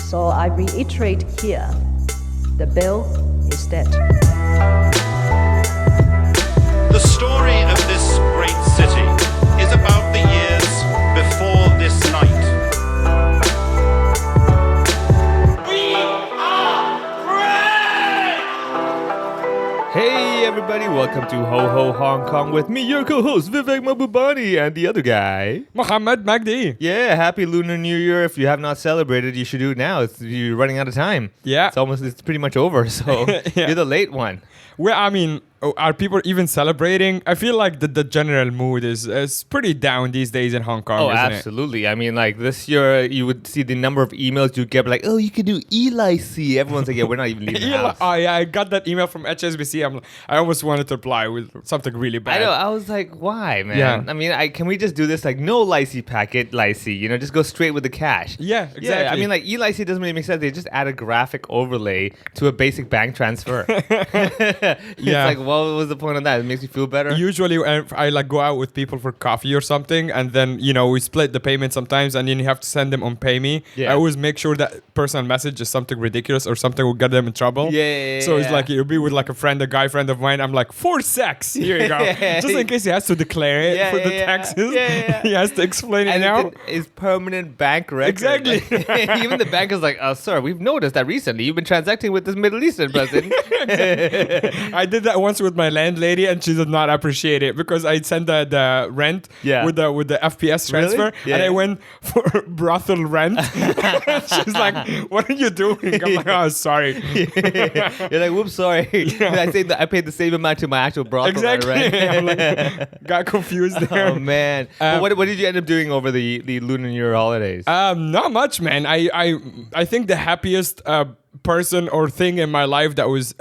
So I reiterate here, the bill is dead. The story of this great city is about the years before this night. We are free! Hey everybody, welcome to Ho Ho Hong Kong with me, your co-host Vivek Mabubani, and the other guy, Mohammed Magdi. Yeah, happy Lunar New Year. If you have not celebrated, you should do it now. You're running out of time. Yeah. It's pretty much over, so Yeah. you're the late one. Are people even celebrating? I feel like the general mood is pretty down these days in Hong Kong, isn't Absolutely. I mean, like this year, you would see the number of emails you'd get, like, oh, you can do ELIC. Everyone's like, yeah, we're not even leaving the house. Oh yeah, I got that email from HSBC. I almost wanted to reply with something really bad. I know. I was like, why, man? Yeah. I mean, can we just do this like no LIC packet, LIC? Just go straight with the cash. Yeah, exactly. Yeah, I mean, like ELIC doesn't really make sense. They just add a graphic overlay to a basic bank transfer. It's like, what was the point of that? It makes you feel better. Usually, I like go out with people for coffee or something, and then we split the payment sometimes, and then you have to send them on PayMe. Yeah. I always make sure that personal message is something ridiculous or something will get them in trouble. Yeah. So it's like you'll be with like a guy friend of mine. I'm like, for sex, here you go. Just in case he has to declare it for the taxes. Yeah. He has to explain it And now. it's permanent bank record. Exactly. Like, even the bank is like, sir, we've noticed that recently you've been transacting with this Middle Eastern person. I did that once with my landlady, and she did not appreciate it because I sent the rent with the FPS transfer, Really? Yeah. and I went for brothel rent. She's like, "What are you doing?" I'm like, "Oh, sorry." You're like, whoops, sorry. I paid the same amount to my actual brothel. Exactly. Right? I'm like, got confused there. Oh man! What did you end up doing over the Lunar New Year holidays? Not much, man. I think the happiest person or thing in my life that was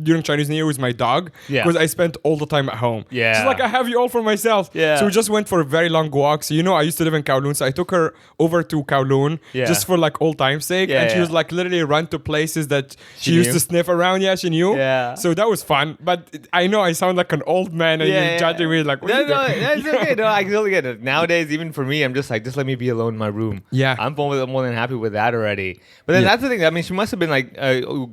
during Chinese New Year was my dog. Yeah. Because I spent all the time at home. Yeah. She's like, I have you all for myself. Yeah. So we just went for a very long walk. So I used to live in Kowloon, so I took her over to Kowloon just for like old time's sake. And she was like literally run to places that she used to sniff around. Yeah, she knew. Yeah. So that was fun. But I know I sound like an old man and you're judging me like, what are you doing? That's okay. No, I totally get it. Nowadays, even for me, I'm just like, just let me be alone in my room. Yeah. I'm more than happy with that already. But then that's the thing. I mean, she must have been like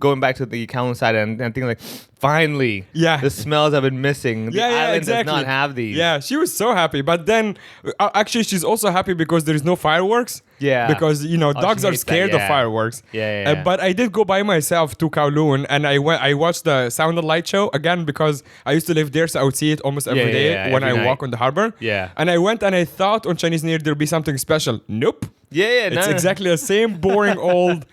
going back to the Kowloon side and thinking like, finally, the smells I've been missing. The island exactly. does not have these. Yeah, she was so happy. But then, actually, she's also happy because there is no fireworks. Yeah. Because, dogs are scared of fireworks. Yeah. But I did go by myself to Kowloon, and I watched the Sound and Light show again because I used to live there, so I would see it almost every day when I walk on the harbor. Yeah. And I went and I thought on Chinese New Year there'd be something special. Nope. It's exactly the same boring old...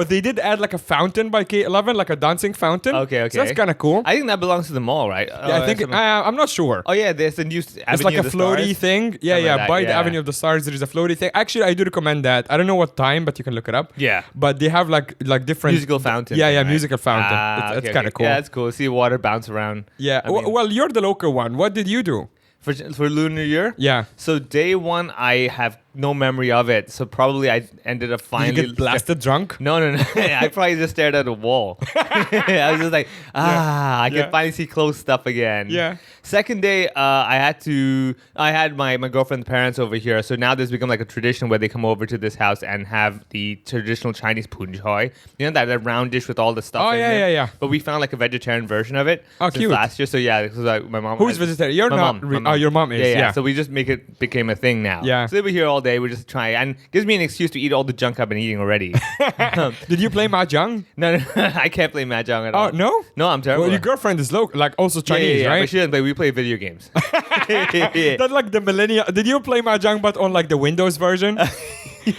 they did add like a fountain by K11, like a dancing fountain. Okay. So that's kind of cool. I think that belongs to the mall, right? Yeah, I think I'm not sure. Oh yeah, there's a new Avenue It's like a of the floaty Stars. thing. Yeah. By the Avenue of the Stars, there is a floaty thing. Actually, I do recommend that. I don't know what time, but you can look it up. Yeah. But they have like different Musical fountain. Yeah, right? musical fountain. It's kind of cool. Yeah, that's cool. See water bounce around. Yeah. I mean, Well, you're the local one. What did you do? for Lunar New Year? Yeah. So day one, I have no memory of it. So probably I ended up finally... Did you get blasted drunk? No. I probably just stared at a wall. I was just like, I can finally see close stuff again. Yeah. Second day, I had my girlfriend's parents over here. So now this become like a tradition where they come over to this house and have the traditional Chinese pun choy. That round dish with all the stuff in it. Yeah. But we found like a vegetarian version of it since cute. last year. So yeah, because like my mom... Who's vegetarian? You're my not. Mom. Oh, your mom is. Yeah. So we just became a thing now. Yeah. So they were here all day. We just try and gives me an excuse to eat all the junk I've been eating already. Did you play mahjong? No, I can't play mahjong at all. Oh no? No, I'm terrible. Well, your girlfriend is also Chinese, yeah, right? But she doesn't play. We play video games. That's like the millennial. Did you play mahjong but on like the Windows version?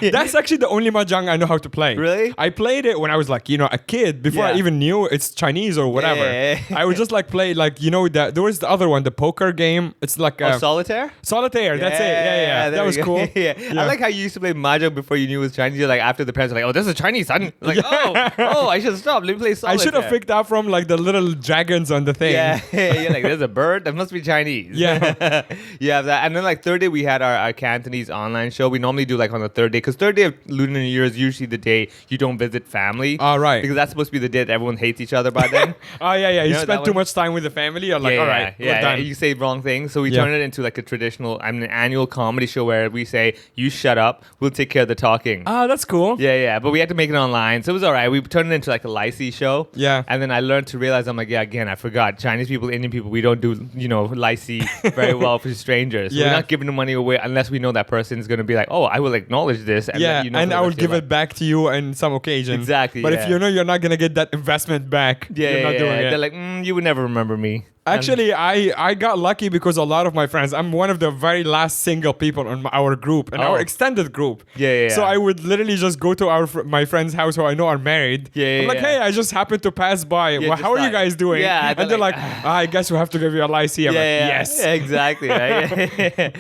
That's actually the only mahjong I know how to play. Really? I played it when I was like, a kid before I even knew it's Chinese or whatever. Yeah. I would just like play like, there was the other one, the poker game. It's like Solitaire? Solitaire. That's it. Yeah. That was cool. Yeah. I like how you used to play mahjong before you knew it was Chinese. You're like, after the parents were like, oh, this is Chinese, son. Like, I should stop. Let me play Solitaire. I should have picked up from like the little dragons on the thing. Yeah. You're like, there's a bird? That must be Chinese. Yeah. Yeah, that. And then like third day, we had our Cantonese online show. We normally do like on the third day, because third day of Lunar New Year is usually the day you don't visit family. Right. Because that's supposed to be the day that everyone hates each other by then. You know, spend too much time with the family. You're like, all right, we're done. You say wrong things. So we turn it into like a traditional, an annual comedy show where we say, you shut up, we'll take care of the talking. That's cool. Yeah. But we had to make it online. So it was all right. We turned it into like a lycee show. Yeah. And then I learned to realize, I'm like, again, I forgot. Chinese people, Indian people, we don't do, lycee very well for strangers. So we're not giving the money away unless we know that person is going to be like, oh, I will acknowledge this. And and I will give it back to you on some occasion. Exactly. But if you know you're not going to get that investment back, you're not doing it. They're like, you would never remember me. Actually, I got lucky because a lot of my friends, I'm one of the very last single people in our group, in our extended group. So I would literally just go to my friend's house who I know are married. I'm like, hey, I just happened to pass by. Well, how are you guys doing? And they're like, I guess we have to give you a lycee. I'm like, yes. Exactly. Right?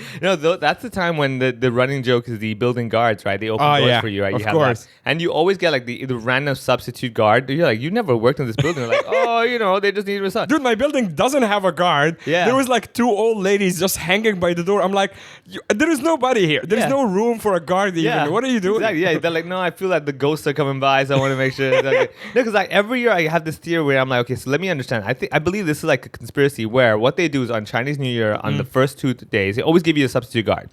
That's the time when the running joke is the building guards, right? They open doors for you, right? Of course. And you always get like the random substitute guard. You're like, you never worked in this building. They're like, they just need a massage. Dude, my building doesn't have a guard. There was like 2 old ladies just hanging by the door. I'm like, there is nobody here. There's no room for a guard even. What are you doing? Exactly. Yeah, they're like, no, I feel like the ghosts are coming by, so I want to make sure. Because like every year I have this theory where I'm like, okay, so let me understand. I believe this is like a conspiracy where what they do is on Chinese New Year, on the first 2 days, they always give you a substitute guard.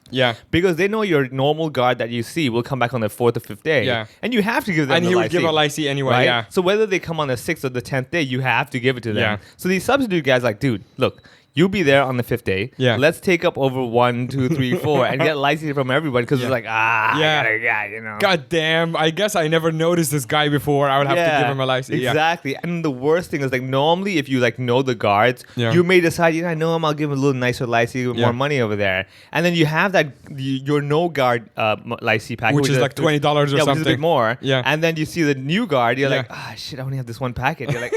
Because they know your normal guard that you see will come back on the 4th or 5th day. And you have to give them and he would give a lycee anyway. Right? So whether they come on the 6th or the 10th day, you have to give it to them. So these substitute guys like, dude, look, you'll be there on the 5th day. Let's take up over 1, 2, 3, 4 and get licensing from everybody because it's like, God damn. I guess I never noticed this guy before. I would have to give him a license. Exactly. And the worst thing is like normally if you like know the guards, you may decide, I know him, I'll give him a little nicer licensee with more money over there. And then you have that your no guard licensee package. Which is like $20 or something. Which is a bit more. And then you see the new guard, you're like, shit, I only have this one packet. You're like,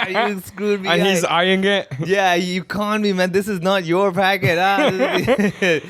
you screwed me. And he's eyeing it. You conned me, man. This is not your packet. I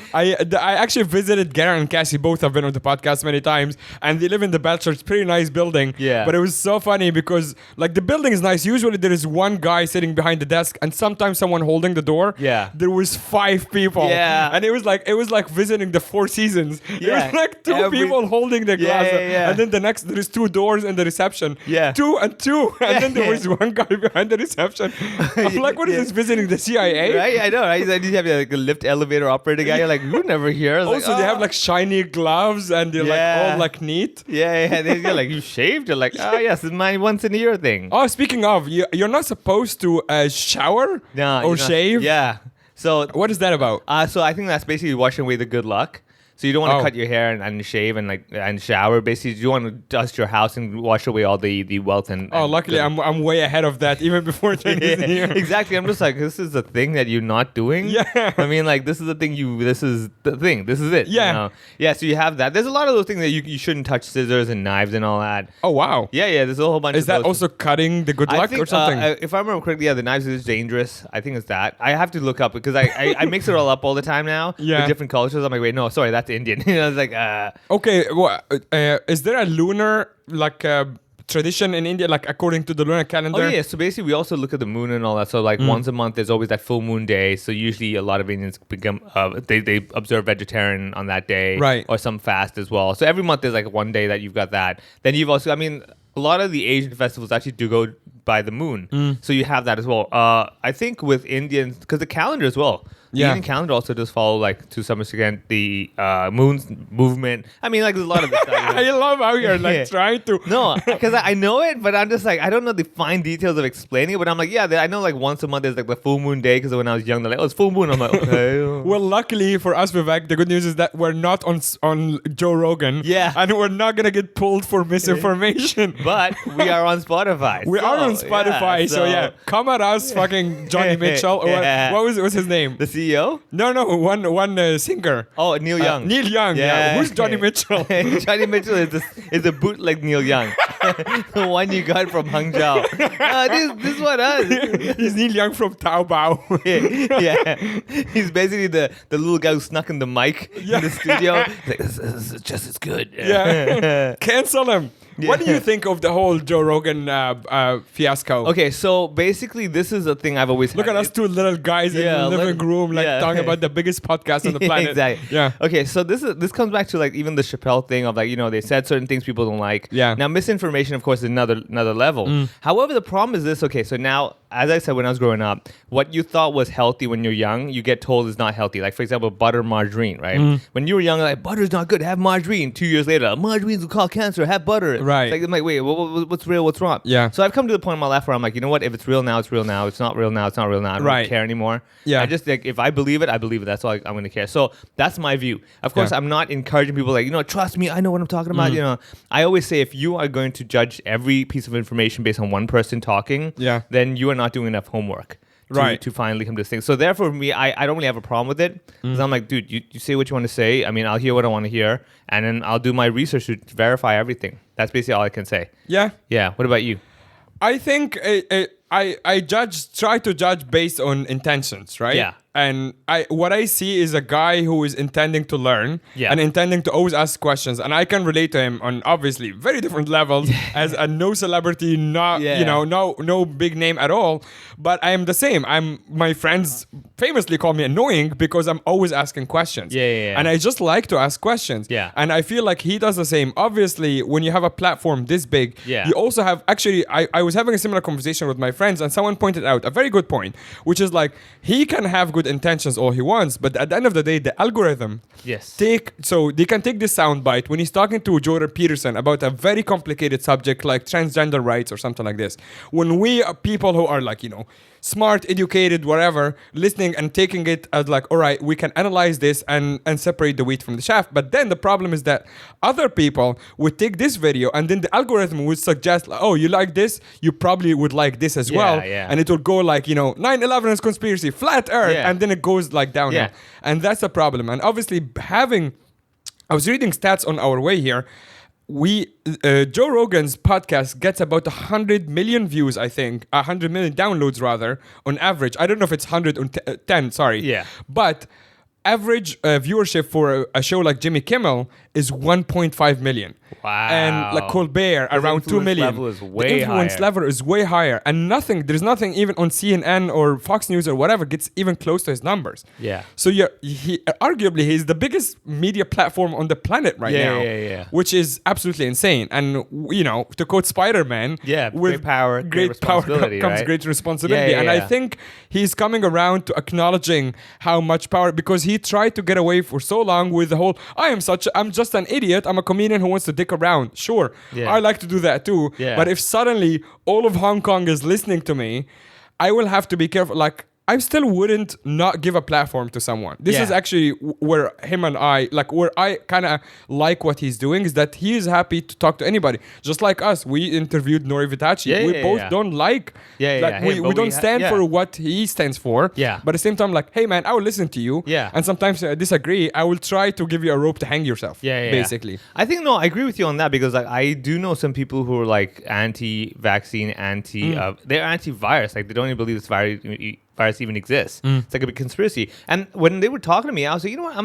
actually visited Garrett and Cassie. Both have been on the podcast many times, and they live in the Bachelor. It's a pretty nice building. But it was so funny because like the building is nice. Usually there is one guy sitting behind the desk, and sometimes someone holding the door. There was 5 people. And it was like visiting the Four Seasons. It was like 2 people holding the glass, and then there is 2 doors in the reception. 2 and 2, and then there was one guy behind the reception. I'm like, what is this visiting the CIA? Right, I know, right? Then you have like a lift elevator operator guy. You're like, you're never here. Also, they have like shiny gloves and they're like all like neat. You're like, you shaved? You're like, yes, it's my once in a year thing. Oh, speaking of, you're not supposed to shower or shave? So what is that about? So I think that's basically washing away the good luck. So you don't want to cut your hair and shave and shower. Basically, you want to dust your house and wash away all the wealth and luckily I'm way ahead of that even before Chinese New Year. Exactly. I'm just like, this is the thing that you're not doing. I mean, like this is the thing this is the thing. This is it. So you have that. There's a lot of those things that you shouldn't touch, scissors and knives and all that. Oh wow. There's a whole bunch. Is that also cutting the good luck or something? If I remember correctly, the knives is dangerous. I think it's that. I have to look up because I mix it all up all the time now with different cultures. I'm like, wait, no, sorry, that's Indian. I was like, okay, is there a lunar tradition in India, like according to the lunar calendar? So basically we also look at the moon and all that. So like once a month there's always that full moon day. So usually a lot of Indians become they observe vegetarian on that day, right? Or some fast as well. So every month there's like one day that you've got that. Then you've also, I mean, a lot of the Asian festivals actually do go by the moon. So you have that as well. I think with Indians, because the calendar as well. The Indian calendar also does follow, like, to some extent, the moon's movement. I mean, like, there's a lot of this stuff. I love how you're, like, trying to... No, because I know it, but I'm just like, I don't know the fine details of explaining it, but I'm like, I know, like, once a month there's, like, the full moon day, because when I was young, they're like, oh, it's full moon. I'm like, okay. Well, luckily for us, Vivek, the good news is that we're not on Joe Rogan. And we're not going to get pulled for misinformation. But we are on Spotify. We are on Spotify, so come at us, fucking Johnny Mitchell. Or what was his name? The CEO? No, one singer. Oh, Neil Young. Neil Young, Who's Johnny Mitchell? Johnny Mitchell is a bootleg Neil Young. The one you got from Hangzhou. This one us. He's Neil Young from Taobao. He's basically the little guy who snuck in the mic in the studio. He's like, this is just as good. Cancel him. What do you think of the whole Joe Rogan fiasco? Okay, so basically, this is a thing I've always Look had. at us two little guys in the living room, like talking about the biggest podcast on the planet. Exactly. Yeah. Okay, so this comes back to like even the Chappelle thing of like, you know, they said certain things people don't like. Yeah. Now misinformation, of course, is another level. However, the problem is this. Okay, so now, as I said when I was growing up, what you thought was healthy when you're young, you get told is not healthy. Like for example, butter, margarine, right? When you were young, like butter's not good. Have margarine. 2 years later, margarine's will cause cancer. Have butter. Right. It's like, I'm like, wait, what's real? What's wrong? Yeah. So I've come to the point in my life where I'm like, you know what? If it's real now, it's real now. It's not real now. It's not real now. I don't care anymore. Yeah. I just like if I believe it, I believe it. That's all I'm going to care. So that's my view. Of course, I'm not encouraging people like, you know, trust me, I know what I'm talking about. You know, I always say if you are going to judge every piece of information based on one person talking, then you are not doing enough homework. To finally come to this thing. So therefore, for me, I don't really have a problem with it. Because I'm like, dude, you say what you want to say. I mean, I'll hear what I want to hear. And then I'll do my research to verify everything. That's basically all I can say. Yeah. Yeah. What about you? I think I try to judge based on intentions, right? Yeah. And what I see is a guy who is intending to learn and intending to always ask questions, and I can relate to him on obviously very different levels as a no celebrity, not no big name at all. But I am the same. My friends famously call me annoying because I'm always asking questions. And I just like to ask questions. And I feel like he does the same. Obviously, when you have a platform this big, you also have actually. I was having a similar conversation with my friends, and someone pointed out a very good point, which is like he can have good intentions all he wants, but at the end of the day, the algorithm so they can take this soundbite when he's talking to Jordan Peterson about a very complicated subject like transgender rights or something like this. When we are people who are like, you know, smart, educated, whatever, listening and taking it as like, all right, we can analyze this and separate the wheat from the chaff. But then the problem is that other people would take this video and then the algorithm would suggest, like, oh, you like this? You probably would like this as well. And it would go like, you know, 9/11 is conspiracy, flat earth. And then it goes like downhill. And that's a problem. And obviously I was reading stats on our way here. Joe Rogan's podcast gets about 100 million views, I think, 100 million downloads rather, on average. I don't know if it's 110, sorry. But average viewership for a show like Jimmy Kimmel is 1.5 million. Wow. And like Colbert, around 2 million. The influence level is way higher. And there's nothing even on CNN or Fox News or whatever gets even close to his numbers. So arguably he's the biggest media platform on the planet right now. Which is absolutely insane. And, you know, to quote Spider-Man, great with power, great power comes great responsibility. And I think he's coming around to acknowledging how much power, because he tried to get away for so long with the whole, I'm just an idiot. I'm a comedian who wants to dick around. Sure. I like to do that too. But if suddenly all of Hong Kong is listening to me, I will have to be careful. Like, I still wouldn't not give a platform to someone. This is actually where him and where I kind of like what he's doing, is that he is happy to talk to anybody. Just like us, we interviewed Nori Vitachi. We both don't like, we don't stand for what he stands for. But at the same time, like, hey man, I will listen to you. And sometimes I disagree. I will try to give you a rope to hang yourself. Basically. I think, I agree with you on that, because like I do know some people who are like anti-vaccine, they're anti-virus. Like they don't even believe this virus even exists. It's like a big conspiracy. And when they were talking to me, I was like, you know what?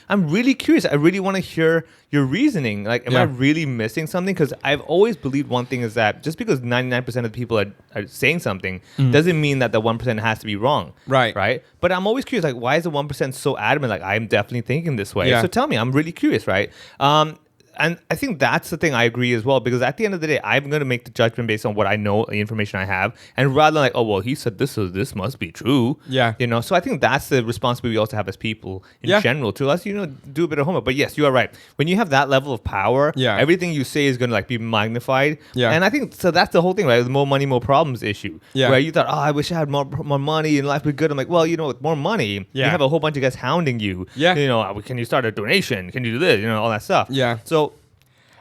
I'm really curious. I really want to hear your reasoning. Like, am I really missing something? Because I've always believed one thing is that just because 99% of the people are saying something doesn't mean that the 1% has to be wrong. Right. But I'm always curious, like, why is the 1% so adamant? Like, I'm definitely thinking this way. So tell me, I'm really curious, right? And I think that's the thing I agree as well, because at the end of the day, I'm going to make the judgment based on what I know, the information I have, and rather than like, oh, well, he said this, so this must be true. You know, so I think that's the responsibility we also have as people in general to us, do a bit of homework. But yes, you are right. When you have that level of power, everything you say is going to like be magnified. And I think, so that's the whole thing, right? The more money, more problems issue. Where you thought, oh, I wish I had more money and life would be good. I'm like, well, with more money, you have a whole bunch of guys hounding you. You know, can you start a donation? Can you do this? All that stuff. So,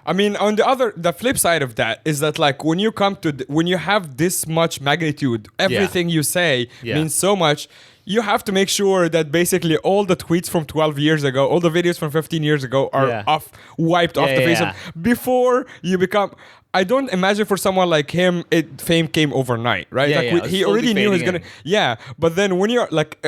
I mean, on the flip side of that is that, like, when you have this much magnitude, everything you say means so much. You have to make sure that basically all the tweets from 12 years ago, all the videos from 15 years ago are wiped off the face of, before you become. I don't imagine for someone like him, fame came overnight, right? He already knew he's gonna. But then when you're like,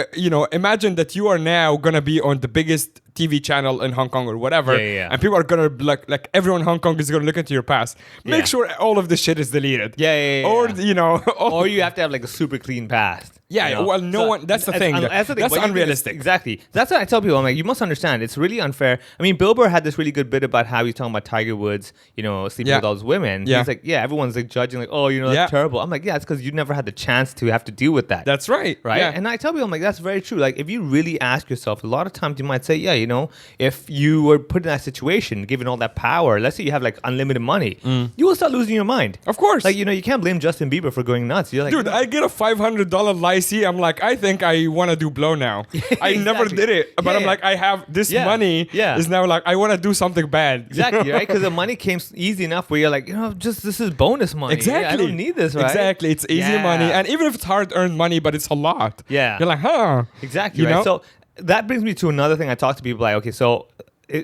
imagine that you are now gonna be on the biggest TV channel in Hong Kong or whatever, Yeah. and people are gonna like everyone in Hong Kong is gonna look into your past. Make Yeah. sure all of the shit is deleted. Yeah. Or you know, Or you have to have like a super clean past. Yeah, you know? well, no one. That's the thing. That's That's but you can unrealistic. Exactly. That's what I tell people. I'm like, you must understand. It's really unfair. I mean, Bill Burr had this really good bit about how he's talking about Tiger Woods, you know, sleeping Yeah. with all those women. Yeah. He's like, yeah, everyone's like judging, like, oh, you know, that's Yeah. terrible. I'm like, yeah, it's because you never had the chance to have to deal with that. That's right. Right. Yeah. And I tell people, I'm like, that's very true. Like, if you really ask yourself, a lot of times you might say, yeah, you know, if you were put in that situation, given all that power, let's say you have like unlimited money, you will start losing your mind. Of course. Like, you know, you can't blame Justin Bieber for going nuts. You're like, Dude, I get a $500 licee. I'm like, I think I want to do blow now. I never Exactly. did it, but I'm Yeah. like, I have this Yeah. money. Yeah. Is now like I want to do something bad. Exactly, right? Because the money came easy enough where you're like, you know, just this is bonus money. Exactly. I don't need this, right? Exactly. It's easy Yeah. money, and even if it's hard earned money, but it's a lot. Yeah. You're like, huh? Exactly, You right? know? So that brings me to another thing I talk to people like, okay, so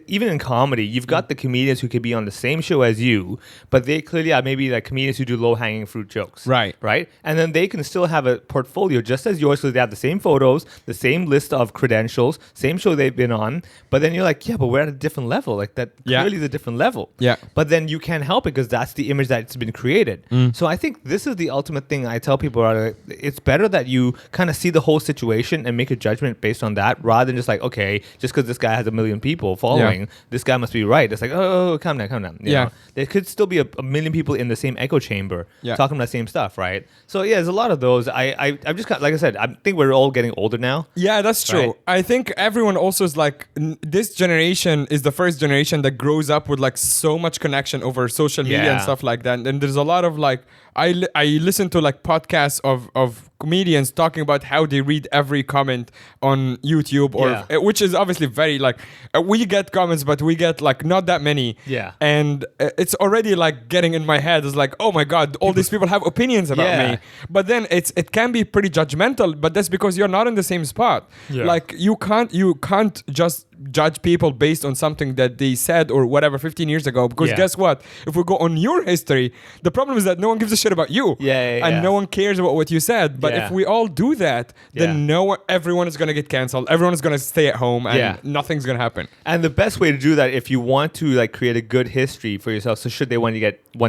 even in comedy, you've got the comedians who could be on the same show as you, but they clearly are maybe like comedians who do low-hanging fruit jokes. Right. Right? And then they can still have a portfolio just as yours, so they have the same photos, the same list of credentials, same show they've been on, but then you're like, yeah, but we're at a different level. Like that Yeah. clearly is a different level. Yeah. But then you can't help it because that's the image that's been created. So I think this is the ultimate thing I tell people. It's better that you kind of see the whole situation and make a judgment based on that rather than just like, okay, just because this guy has 1 million people following, this guy must be right. It's like, oh, calm down. You Yeah. know? There could still be a million people in the same echo chamber talking about the same stuff, right? So yeah, there's a lot of those. I've just got, like I said, I think we're all getting older now. Yeah, that's true. Right. I think everyone also is like, this generation is the first generation that grows up with like so much connection over social media and Yeah. stuff like that. And there's a lot of like, I listen to like podcasts of comedians talking about how they read every comment on YouTube, or Yeah. which is obviously very like, we get comments, but we get like not that many. Yeah. And it's already like getting in my head. It's like, oh my God, all these people have opinions about Yeah. me. But then it can be pretty judgmental, but that's because you're not in the same spot. Yeah. Like you can't just judge people based on something that they said or whatever 15 years ago, because Yeah. guess what, if we go on your history, the problem is that no one gives a shit about you. And no one cares about what you said. But Yeah. if we all do that, then Yeah. everyone is going to get canceled, everyone is going to stay at home, and Yeah. nothing's going to happen. And the best way to do that, if you want to like create a good history for yourself, so should they one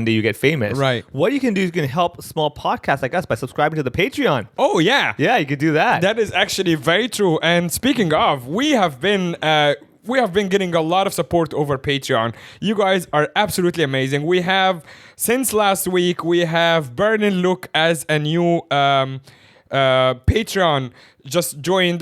day you get famous, Right. What you can do is you can help small podcasts like us by subscribing to the Patreon. Oh yeah. Yeah, you could do that. That is actually very true. And speaking of, we have been getting a lot of support over Patreon. You guys are absolutely amazing. We have, since last week, we have Berlin Luke as a new Patreon just joined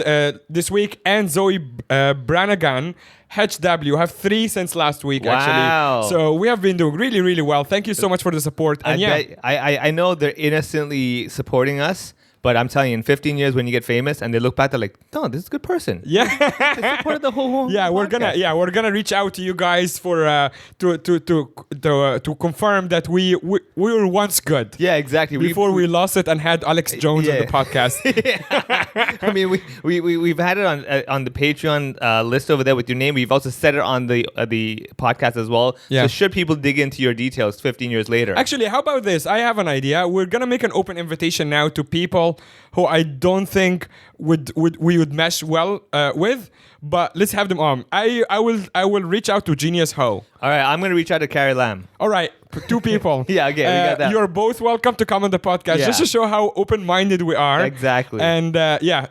this week, and Zoe Branagan. HW have 3 since last week, Wow. actually. So we have been doing really, really well. Thank you so much for the support. And I know they're innocently supporting us, but I'm telling you, in 15 years when you get famous and they look back, they're like, no, this is a good person. Yeah. They supported the whole Yeah, we're podcast. gonna reach out to you guys for to confirm that we were once good. Yeah, exactly. Before we lost it and had Alex Jones on the podcast. I mean, we've had it on the Patreon list over there with your name. We've also said it on the podcast as well. Yeah. So should people dig into your details 15 years later? Actually, how about this? I have an idea. We're gonna make an open invitation now to people who I don't think we would mesh well with, but let's have them on. I will reach out to Genius Ho. All right, I'm gonna reach out to Carrie Lam. All right, 2 people. Yeah, okay, we got that. You're both welcome to come on the podcast, Yeah. just to show how open-minded we are. Exactly. And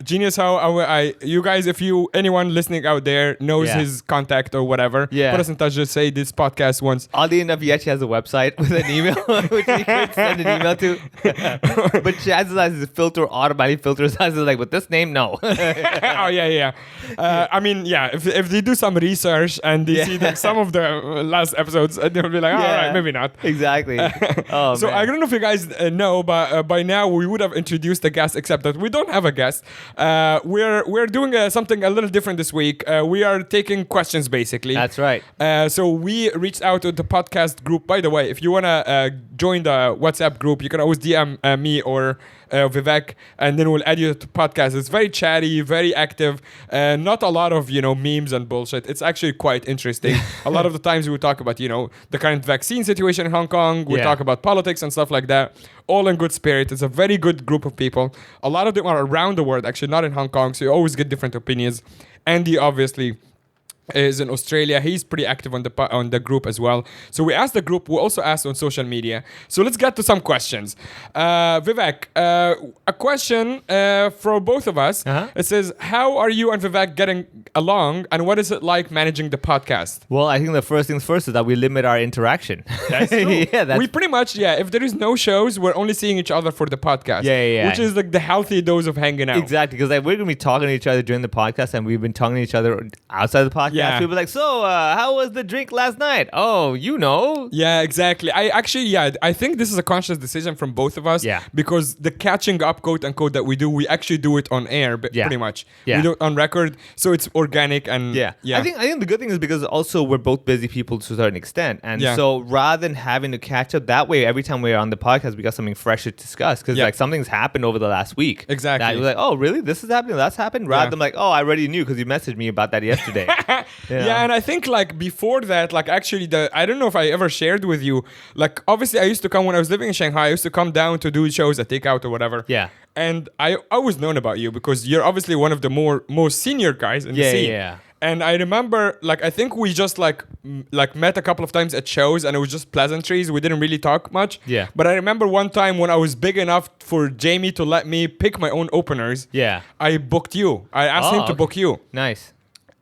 Genius Ho, you guys, if anyone listening out there knows his contact or whatever, Yeah. put us in touch. Just say this podcast once. Oddly enough, he actually has a website with an email, which he could send an email to. But chances are his filter automatically filters us. Like, with this name, no. Oh yeah. I mean, if they do some research and they see some of the last episodes, they'll be like, all right, maybe not. Exactly. Oh, So man. I don't know if you guys know, but by now we would have introduced the guest, except that we don't have a guest. We're doing something a little different this week. We are taking questions, basically. That's right. So we reached out to the podcast group. By the way, if you want to join the WhatsApp group, you can always DM me or Vivek, and then we'll add you to podcast. It's very chatty, very active, not a lot of memes and bullshit. It's actually quite interesting. A lot of the times we talk about the current vaccine situation in Hong Kong. We talk about politics and stuff like that. All in good spirit. It's a very good group of people. A lot of them are around the world, actually, not in Hong Kong. So you always get different opinions. Andy, obviously, is in Australia. He's pretty active on the group as well. So we asked the group. We also asked on social media. So let's get to some questions. Vivek, a question for both of us. It says, how are you and Vivek getting along, and what is it like managing the podcast? Well, I think the first things first is that we limit our interaction. That's true. Yeah, we pretty much, if there is no shows, we're only seeing each other for the podcast. Yeah. Which is like the healthy dose of hanging out. Exactly, because like we're going to be talking to each other during the podcast, and we've been talking to each other outside the podcast. Yeah. We'll be like, so how was the drink last night? Oh, you know. Yeah, exactly. I think this is a conscious decision from both of us. Yeah. Because the catching up, quote unquote, that we actually do it on air, pretty much. Yeah. We do it on record, so it's organic and yeah. I think the good thing is because also we're both busy people to a certain extent, and so rather than having to catch up that way every time we're on the podcast, we got something fresh to discuss because like something's happened over the last week. Exactly. That you're like, oh, really? This is happening? That's happened? Rather than like, oh, I already knew because you messaged me about that yesterday. Yeah, and I think like before that, like actually I don't know if I ever shared with you, like obviously I used to come when I was living in Shanghai, I used to come down to do shows at Takeout or whatever. Yeah. And I always known about you because you're obviously one of the most senior guys in the scene. Yeah. And I remember, like, I think we just like met a couple of times at shows, and it was just pleasantries. We didn't really talk much. Yeah. But I remember one time when I was big enough for Jamie to let me pick my own openers. Yeah. I booked you. I asked him to book you. Nice.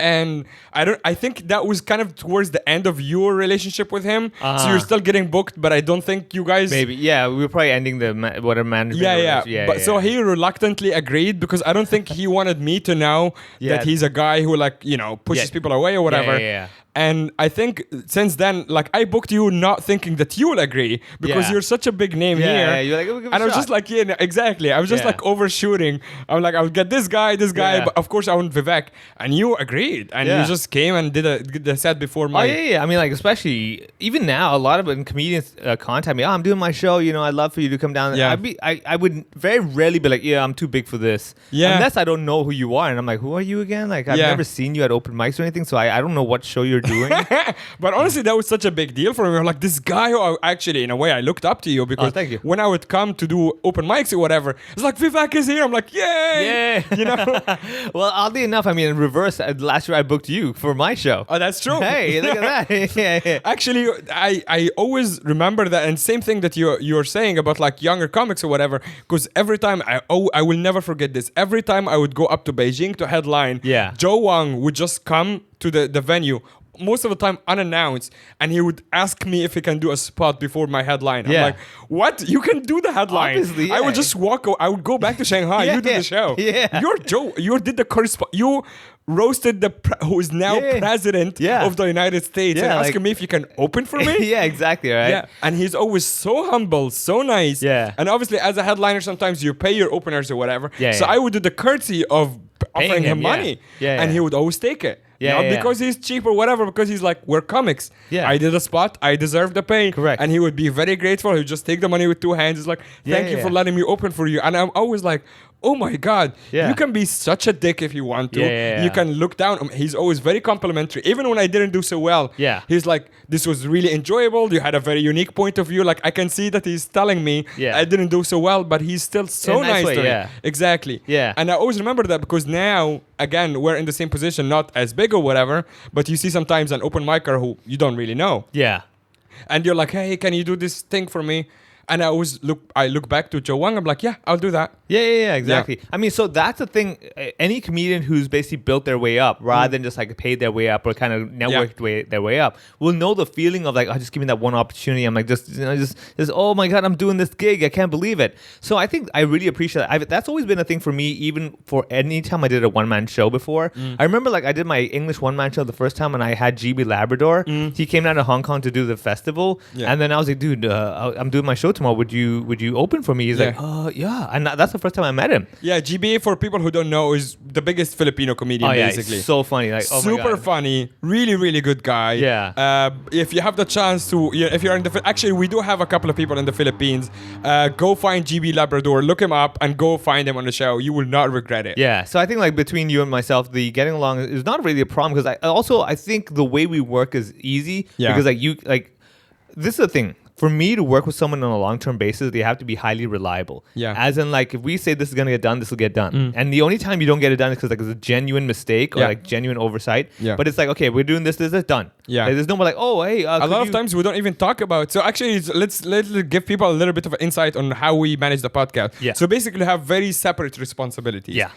And I think that was kind of towards the end of your relationship with him. So you're still getting booked, but I don't think you guys... Maybe, yeah, we were probably ending the whatever management. So he reluctantly agreed because I don't think he wanted me to know that he's a guy who like, pushes people away or whatever. Yeah. And I think since then, like I booked you not thinking that you will agree because you're such a big name here. Yeah, you're like, give it a and I was shot. just like, exactly. I was just like overshooting. I'm like, I would get this guy, but of course I want Vivek. And you agreed. And you just came and did the set before my... Oh, yeah. I mean, like, especially, even now, a lot of comedians contact me, I'm doing my show, I'd love for you to come down. Yeah. I would very rarely be like, I'm too big for this. Yeah. Unless I don't know who you are. And I'm like, who are you again? Like, I've never seen you at open mics or anything, so I don't know what show you're doing. But honestly, that was such a big deal for me. I'm like, this guy who actually, in a way, I looked up to you because thank you. when I would come to do open mics or whatever, it's like, Vivek is here. I'm like, yay! Well, oddly enough, I mean, in reverse, last year I booked you for my show. Oh, that's true. Hey, look at that. Yeah. Actually, I always remember that, and same thing that you're saying about like younger comics or whatever, because every time, I will never forget this. Every time I would go up to Beijing to headline, Joe Wang would just come to the venue, most of the time unannounced, and he would ask me if he can do a spot before my headline. I'm like, what? You can do the headline. Obviously, I would just I would go back to Shanghai. You do the show. Yeah. You're Joe. You did the correspondent. You roasted who is now president of the United States and asking me if you can open for me. Yeah, exactly, right? Yeah, and he's always so humble, so nice. Yeah. And obviously, as a headliner, sometimes you pay your openers or whatever. Yeah, so yeah. I would do the courtesy of offering him money. And he would always take it. Yeah, Not because he's cheap or whatever, because he's like, we're comics. Yeah. I did a spot. I deserve the pay. Correct. And he would be very grateful. He would just take the money with two hands. He's like, thank you for letting me open for you. And I'm always like, oh my God, you can be such a dick if you want to. You can look down. He's always very complimentary. Even when I didn't do so well, he's like, this was really enjoyable. You had a very unique point of view. Like, I can see that he's telling me I didn't do so well, but he's still so nice to me. Exactly. Yeah. And I always remember that because now, again, we're in the same position, not as big or whatever, but you see sometimes an open micer who you don't really know. Yeah. And you're like, hey, can you do this thing for me? And I look back to Joe Wang. I'm like, yeah, I'll do that. Yeah, exactly. I mean, so that's the thing. Any comedian who's basically built their way up, rather than just like paid their way up or kind of networked their way up, will know the feeling of like, oh, just give me that one opportunity. I'm like, just oh my God, I'm doing this gig. I can't believe it. So I think I really appreciate that. That's always been a thing for me, even for any time I did a one-man show before. I remember like I did my English one-man show the first time and I had GB Labrador. He came down to Hong Kong to do the festival. And then I was like, dude, I'm doing my show tomorrow. Would you open for me? He's like, yeah. And that's the first time I met him. Yeah, GB, for people who don't know, is the biggest Filipino comedian, basically. He's so funny. Like, oh my super God. funny, really, really good guy. Yeah. If you have the chance to, if you're in actually, we do have a couple of people in the Philippines. Go find GB Labrador, look him up, and go find him on the show. You will not regret it. Yeah. So I think like between you and myself, the getting along is not really a problem because I think the way we work is easy. Yeah. Because this is the thing. for me to work with someone on a long-term basis, they have to be highly reliable. Yeah. As in, like, if we say this is gonna get done, this will get done. And the only time you don't get it done is because like it's a genuine mistake or like genuine oversight. Yeah. But it's like, okay, we're doing this is done. Yeah. Like, there's no more like, oh, hey. A lot of times we don't even talk about. So actually, let's give people a little bit of an insight on how we manage the podcast. Yeah. So basically, have very separate responsibilities. Yeah.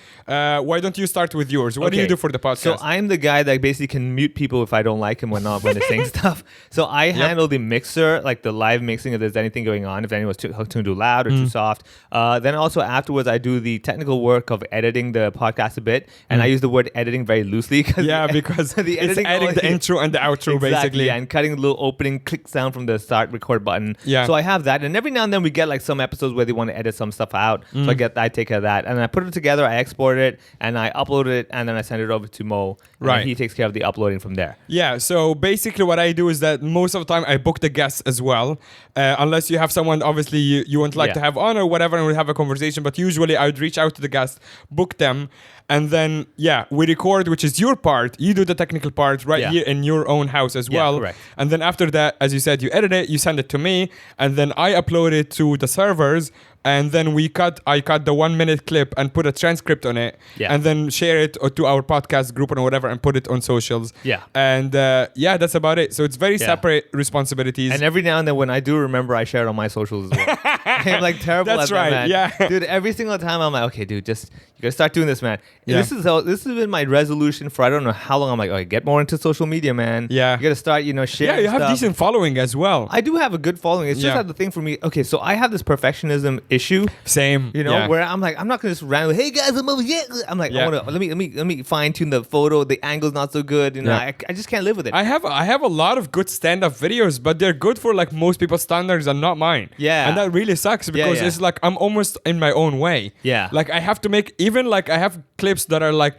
Why don't you start with yours? What do you do for the podcast? So I'm the guy that basically can mute people if I don't like him when they're saying stuff. So I handle the mixer, like the live mixing if there's anything going on, if anyone's too loud or too soft. Then also afterwards, I do the technical work of editing the podcast a bit. And I use the word editing very loosely. Because the it's adding the intro and the outro, basically. Yeah, and cutting the little opening click sound from the start record button. Yeah. So I have that. And every now and then we get like some episodes where they want to edit some stuff out. So I take care of that. And I put it together, I export it, and I upload it, and then I send it over to Mo. And he takes care of the uploading from there. Yeah, so basically what I do is that most of the time I book the guests as well. Unless you have someone obviously you wouldn't like to have on or whatever, and we have a conversation. But usually I would reach out to the guest, book them, and then we record, which is your part. You do the technical part here in your own house as well. Correct. And then after that, as you said, you edit it, you send it to me, and then I upload it to the servers. And then I cut the 1 minute clip and put a transcript on it, and then share it to our podcast group or whatever, and put it on socials. Yeah. And that's about it. So it's very separate responsibilities. And every now and then when I do remember, I share it on my socials as well. I'm like terrible That's at right, that, man. yeah. Dude, every single time I'm like, okay, dude, you gotta start doing this, man. Yeah. This has been my resolution for I don't know how long. I'm like, okay, get more into social media, man. Yeah. You gotta start, sharing. Yeah, you have stuff. decent following as well. I do have a good following. It's just that the thing for me, okay, so I have this perfectionism issue. Same. Where I'm like, I'm not gonna just randomly, hey guys, I'm over here. I'm like, I wanna let me fine tune the photo, the angle's not so good. I just can't live with it. I have a lot of good stand-up videos, but they're good for like most people's standards and not mine. Yeah. And that really sucks because it's like I'm almost in my own way. Yeah. Like I have to make even like I have clips that are like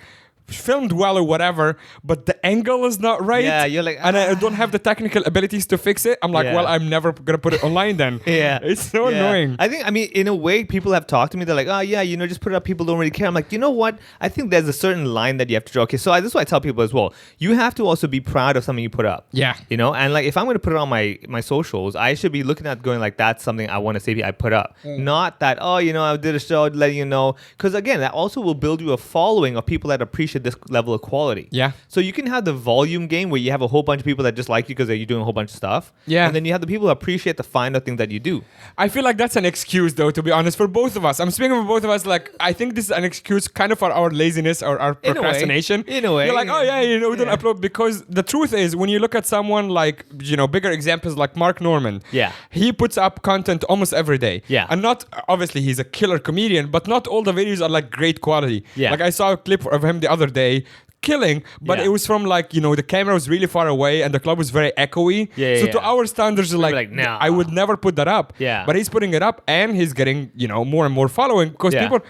filmed well or whatever, but the angle is not right. Yeah, you're like, and I don't have the technical abilities to fix it. I'm like, well, I'm never gonna put it online then. It's so annoying. I think, in a way, people have talked to me. They're like, oh yeah, just put it up. People don't really care. I'm like, you know what? I think there's a certain line that you have to draw. Okay, so this is what I tell people as well. You have to also be proud of something you put up. Yeah. And like if I'm going to put it on my socials, I should be looking at going like, that's something I want to say I put up. Not that, I did a show letting you know. Because again, that also will build you a following of people that appreciate this level of quality. Yeah. So you can have the volume game where you have a whole bunch of people that just like you because you're doing a whole bunch of stuff. Yeah. And then you have the people who appreciate the finer things that you do. I feel like that's an excuse, though, to be honest, for both of us. I'm speaking for both of us. Like, I think this is an excuse kind of for our laziness or our procrastination. In a way. You're like, oh, we don't upload. Because the truth is, when you look at someone like, bigger examples like Mark Norman, he puts up content almost every day. Yeah. And not, obviously, he's a killer comedian, but not all the videos are like great quality. Yeah. Like, I saw a clip of him the other day, killing, but it was from like, the camera was really far away and the club was very echoey. So to our standards, like nah. I would never put that up. Yeah. But he's putting it up and he's getting, more and more following because people,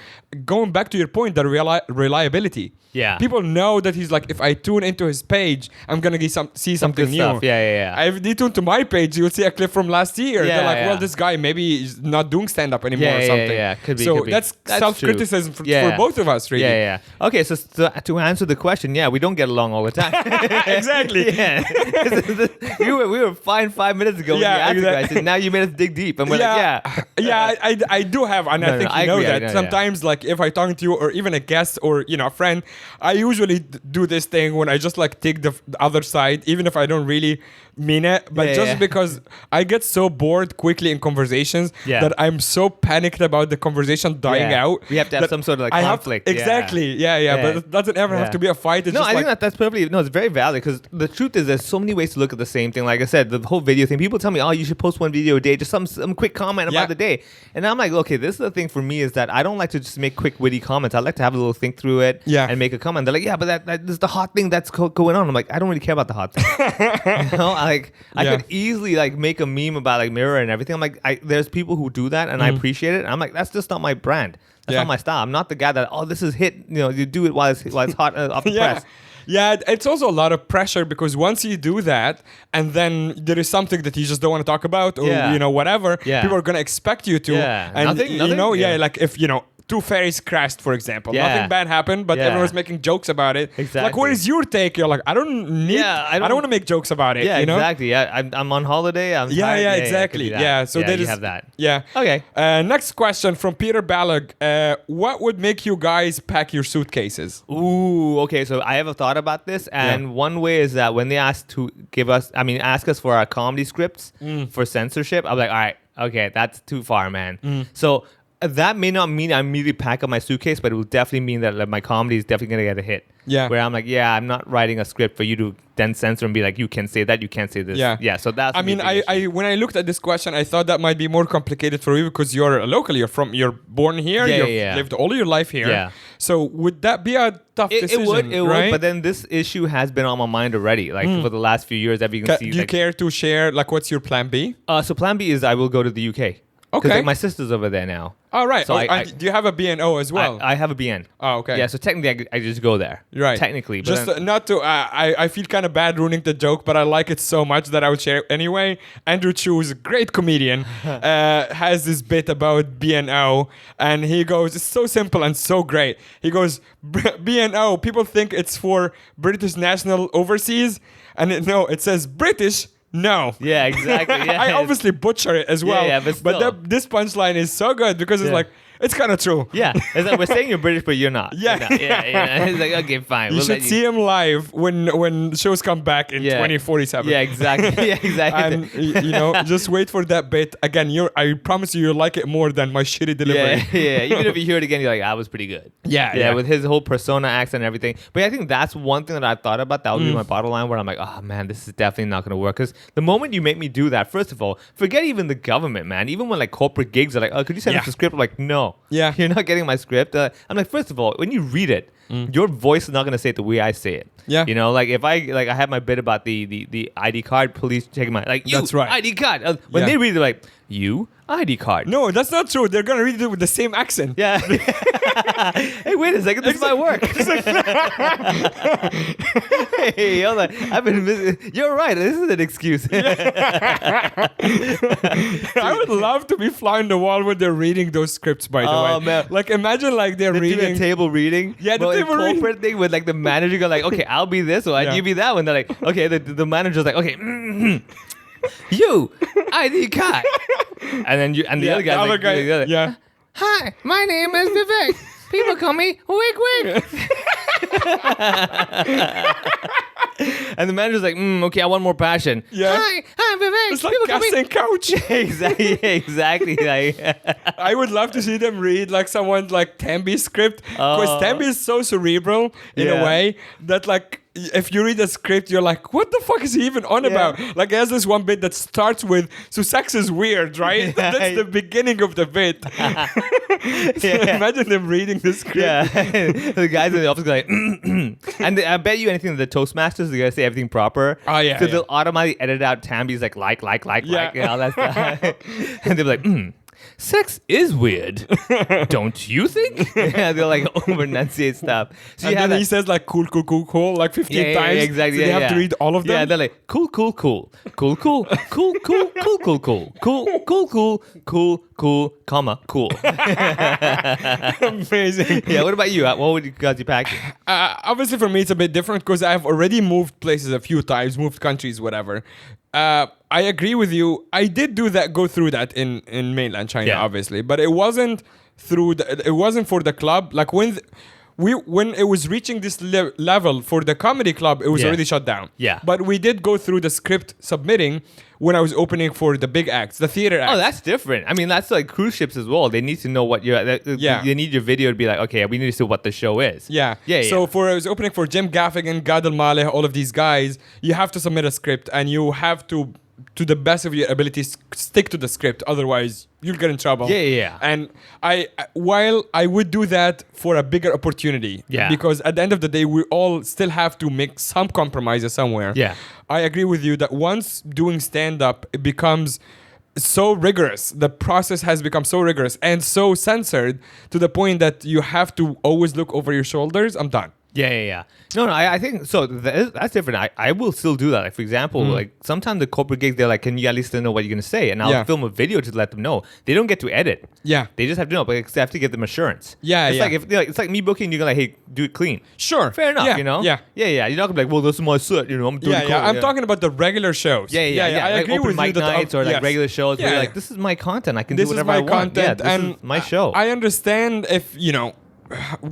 going back to your point, the reliability. Yeah. People know that he's like, if I tune into his page, I'm going to see something new. Stuff. Yeah. If they tune to my page, you'll see a clip from last year. Yeah, They're like, well, this guy maybe is not doing stand-up anymore or something. Yeah. Could be. So that's self-criticism for both of us, really. Yeah. Okay, so to answer the question, we don't get along all the time. Exactly. we were fine 5 minutes ago when you asked the question. Now you made us dig deep. And we're I do have, and I think you know that. Sometimes, like, if I talk to you or even a guest or, a friend, I usually do this thing when I just, like, take the other side, even if I don't really mean it, but because I get so bored quickly in conversations that I'm so panicked about the conversation dying out. We have to have some sort of like conflict. Exactly. But it doesn't ever have to be a fight. It's I think that's perfectly, it's very valid because the truth is there's so many ways to look at the same thing. Like I said, the whole video thing, people tell me, oh, you should post one video a day, just some quick comment about the day. And I'm like, okay, this is the thing for me is that I don't like to just make quick witty comments. I like to have a little think through it and make a comment. They're like, but that is the hot thing that's going on. I'm like, I don't really care about the hot thing. I could easily like make a meme about like Mirror and everything. I'm like, there's people who do that and I appreciate it. And I'm like, that's just not my brand. That's not my style. I'm not the guy that, this is hit. You do it while it's hot off the press. Yeah, it's also a lot of pressure because once you do that and then there is something that you just don't want to talk about or, whatever, people are going to expect you to. Yeah. And, nothing, like if, two ferries crashed, for example. Yeah. Nothing bad happened, but Yeah. everyone was making jokes about it. Exactly. Like, what is your take? You're like, I don't want to make jokes about it. Yeah, you know? exactly. Yeah, I'm on holiday. I'm Yeah, tired. yeah, I could exactly. do that. Yeah, so that you is have that. Yeah. Okay. Next question from Peter Balog. What would make you guys pack your suitcases? Ooh, okay. So I have a thought about this, and one way is that when they ask us for our comedy scripts for censorship, I'm like, all right, okay, that's too far, man. So that may not mean I immediately pack up my suitcase, but it will definitely mean that like, my comedy is definitely gonna get a hit. Yeah. Where I'm like, yeah, I'm not writing a script for you to then censor and be like, you can say that, you can't say this. Yeah. Yeah. So that's. I mean, I when I looked at this question, I thought that might be more complicated for you because you're local. You're born here. Yeah, You've yeah. lived all your life here. Yeah. So would that be a tough decision? It would. Right? But then this issue has been on my mind already, like for the last few years. That you can see. Do you care to share? Like, what's your plan B? So plan B is I will go to the UK. Okay. Like, my sister's over there now. All right. So And do you have a BNO as well? I have a BN. Oh, okay. Yeah, so technically I just go there. Right. Technically. But Just then, not to, I feel kind of bad ruining the joke, but I like it so much that I would share it anyway. Andrew Chu is a great comedian, has this bit about BNO, and he goes, it's so simple and so great. He goes, BNO, people think it's for British National Overseas, and it says British. No. yeah, exactly. Yeah. I obviously butcher it as well. Yeah, but still. this punchline is so good because it's like, it's kind of true. Yeah. It's like we're saying you're British, but you're not. Yeah. You're not. Yeah. It's like, okay, fine. You should see him live when shows come back in 2047. Yeah, exactly. Yeah, exactly. And just wait for that bit. Again, I promise you'll like it more than my shitty delivery. Yeah. Even if you hear it again, you're like, that was pretty good. Yeah. With his whole persona, accent, and everything. But I think that's one thing that I thought about. That would be my bottom line where I'm like, oh man, this is definitely not going to work. Because the moment you make me do that, first of all, forget even the government, man. Even when like corporate gigs are like, oh, could you send us a script? I'm like, no. Yeah. You're not getting my script. I'm like, first of all, when you read it, your voice is not going to say it the way I say it. Yeah. You know, like if I have my bit about the ID card, police checking my, like, you, That's right. ID card. When they read it, they're like, you, ID card. No, that's not true. They're gonna read it with the same accent. Yeah. Hey, wait a second. This might work. Hey, hold on. I've been missing. You're right. This is an excuse. I would love to be fly on the wall when they're reading those scripts, by the way. Oh, man. Like, imagine like they're Doing reading. a table reading. Yeah, the well, table reading. corporate thing with like the manager go like, okay, I'll be this one, Yeah. you be that one. They're like, okay, the manager's like, okay, you ID card, and then the other guy's like, the other. Yeah. Hi, my name is Vivek. People call me Wig Wig. And the manager's like, okay, I want more passion. Yeah. Hi, Vivek. It's like People call me. casting couch. Exactly. Like, I would love to see them read like someone's like Tambi's script because Tambi is so cerebral in a Yeah. way that like if you read a script you're like what the fuck is he even on about? Like he has this one bit that starts with so sex is weird, right? That's the beginning of the bit. Imagine them reading the script. Yeah, the guys in the office go like, and I bet you anything that the Toastmasters they're gonna say everything proper. Oh, yeah, so yeah. they'll automatically edit out Tambi's like, Yeah. and all that stuff, and they'll be like, sex is weird, don't you think? Yeah, they'll like over enunciate stuff. So And you have then that, he says like cool like 15 times. exactly. So they have to read all of them. Yeah, they're like cool, comma, cool. Amazing. Yeah, what about you? What would you guys be packing? Obviously, for me, it's a bit different because I've already moved places a few times, moved countries, whatever. I agree with you. I did go through that in mainland China, obviously, but it wasn't for the club. Like when it was reaching this level for the comedy club, it was already shut down. Yeah. But we did go through the script submitting when I was opening for the big acts, the theater acts. Oh, that's different. I mean, that's like cruise ships as well. They need to know what you're. They need your video to be like, okay, we need to see what the show is. Yeah. So I was opening for Jim Gaffigan, Gad Elmaleh, all of these guys. You have to submit a script and you have to the best of your abilities, stick to the script. Otherwise, you'll get in trouble. Yeah. And while I would do that for a bigger opportunity, because at the end of the day, we all still have to make some compromises somewhere. Yeah. I agree with you that once doing stand-up, it becomes so rigorous. The process has become so rigorous and so censored to the point that you have to always look over your shoulders. I'm done. Yeah. No, I think so. That's different. I will still do that. Like, for example, like sometimes the corporate gigs, they're like, can you at least know what you're going to say? And I'll film a video to let them know. They don't get to edit. Yeah. They just have to know, but I have to give them assurance. Yeah, it's yeah. like it's like me booking, you're going to like, hey, do it clean. Sure. Fair enough, Yeah, you know? yeah. You're not going to be like, well, this is my set, you know, I'm doing Yeah. I'm talking about the regular shows. Yeah. I Like agree open with you mic that nights or like yes. regular shows where Yeah, you're yeah. like, this is my content. I can This do is whatever my I want. content, Yeah, this and is my show. I understand if,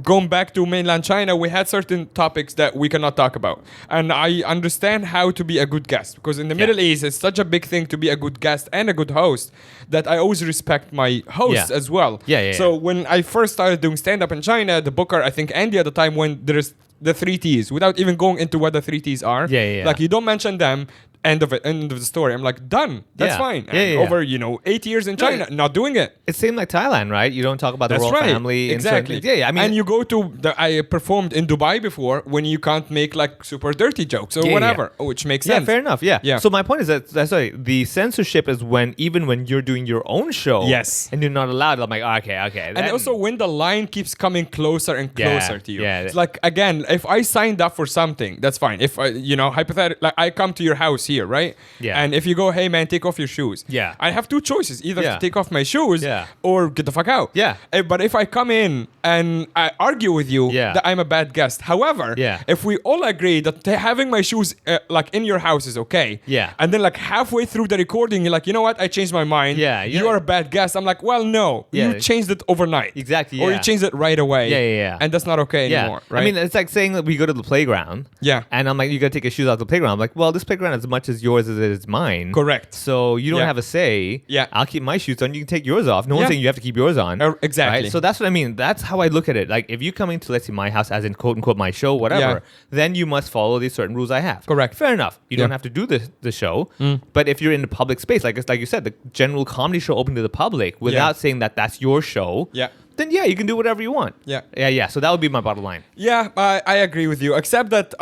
going back to mainland China, we had certain topics that we cannot talk about. And I understand how to be a good guest, because in the Middle East, it's such a big thing to be a good guest and a good host that I always respect my hosts as well. So when I first started doing stand-up in China, the booker, I think Andy at the time, when there's the 3 T's, without even going into what the 3 T's are. Like, you don't mention them. End of the story. I'm like, done. That's fine. Over 8 years in China, not doing it. It's same like Thailand, right? You don't talk about the That's royal right. family. Exactly. I mean, and you go to I performed in Dubai before when you can't make like super dirty jokes or whatever, which makes sense. Yeah, fair enough. Yeah. So my point is that the censorship is even when you're doing your own show. Yes. And you're not allowed. I'm like, okay. And also when the line keeps coming closer and closer to you. Yeah. It's like, again, if I signed up for something, that's fine. If I, hypothetically, like I come to your house here, right? Yeah. And if you go, hey man, take off your shoes. Yeah. I have 2 choices, either to take off my shoes or get the fuck out. Yeah. But if I come in and I argue with you that I'm a bad guest. However, if we all agree that having my shoes like in your house is okay. Yeah. And then like halfway through the recording, you're like, you know what? I changed my mind. Yeah. You are a bad guest. I'm like, well, no. Yeah. You changed it overnight. Exactly. Or you changed it right away. Yeah. And that's not okay anymore, right? I mean, it's like saying that we go to the playground. Yeah. And I'm like, you gotta take your shoes out of the playground. I'm like, well, this playground is as much as yours as it is mine. Correct. So you don't have a say. Yeah. I'll keep my shoes on. You can take yours off. No one's saying you have to keep yours on. Exactly. Right? So that's what I mean. That's how I look at it. Like, if you come into, let's say, my house, as in quote unquote my show, whatever, then you must follow these certain rules I have. Correct. Fair enough. You don't have to do the show. But if you're in the public space, like you said, the general comedy show open to the public without saying that that's your show. Yeah. Then you can do whatever you want. Yeah. So that would be my bottom line. Yeah, I agree with you. Except that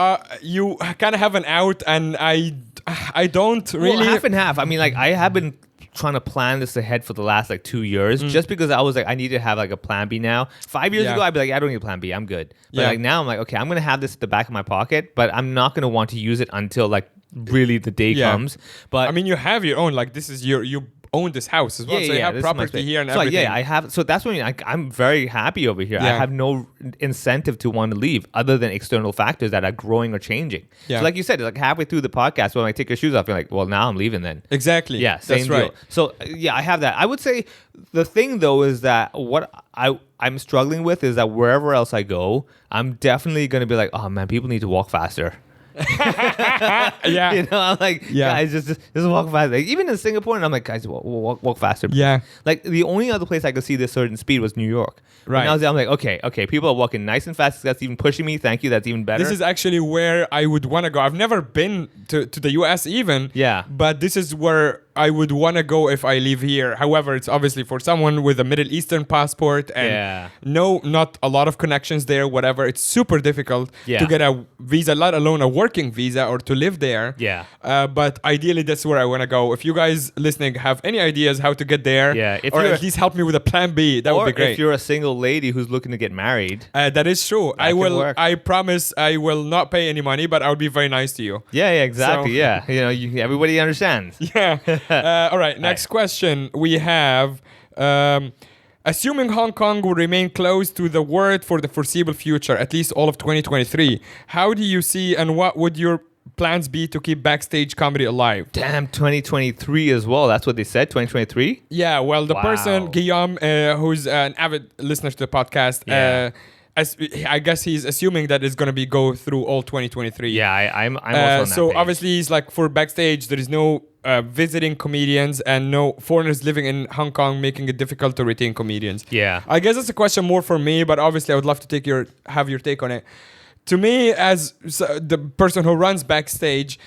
you kind of have an out, and I don't really. Well, half and half. I mean, like, I have been trying to plan this ahead for the last like 2 years, just because I was like, I need to have like a plan B now. 5 years ago, I'd be like, I don't need a plan B. I'm good. But like now, I'm like, okay, I'm gonna have this at the back of my pocket, but I'm not gonna want to use it until like really the day comes. But I mean, you have your own. Like, this is you own this house as well, so you have property here and everything. I have. So that's when I'm very happy over here. I have no incentive to want to leave other than external factors that are growing or changing. So like you said, like halfway through the podcast, when I take your shoes off, you're like, well, now I'm leaving then. Exactly. Yeah, same that's deal. right. So I have that. I would say the thing though is that what I'm struggling with is that wherever else I go, I'm definitely going to be like, oh man, people need to walk faster. Yeah. I'm like, guys, just walk faster. Like, even in Singapore, and I'm like, guys, walk faster. Yeah. Like, the only other place I could see this certain speed was New York. Right. And I was there, I'm like, okay, people are walking nice and fast. That's even pushing me. Thank you. That's even better. This is actually where I would want to go. I've never been to the US even. Yeah. But this is where I would want to go if I live here. However, it's obviously for someone with a Middle Eastern passport and not a lot of connections there, whatever. It's super difficult to get a visa, let alone a working visa or to live there. Yeah. But ideally, that's where I want to go. If you guys listening have any ideas how to get there, or at least help me with a plan B, that would be great. If you're a single lady who's looking to get married. That is true. I will. Work. I promise I will not pay any money, but I'll be very nice to you. Yeah, exactly. So, everybody understands. Yeah. All right. Next question we have. Assuming Hong Kong will remain closed to the world for the foreseeable future, at least all of 2023, how do you see and what would your plans be to keep Backstage Comedy alive? Damn, 2023 as well. That's what they said, 2023? Yeah, well, the person, Guillaume, who's an avid listener to the podcast, I guess he's assuming that it's going to be go through all 2023. Yeah, I'm also on that So page. obviously, he's like, for Backstage, there is no visiting comedians and no foreigners living in Hong Kong, making it difficult to retain comedians. Yeah. I guess that's a question more for me, but obviously I would love to have your take on it. To me, as the person who runs Backstage,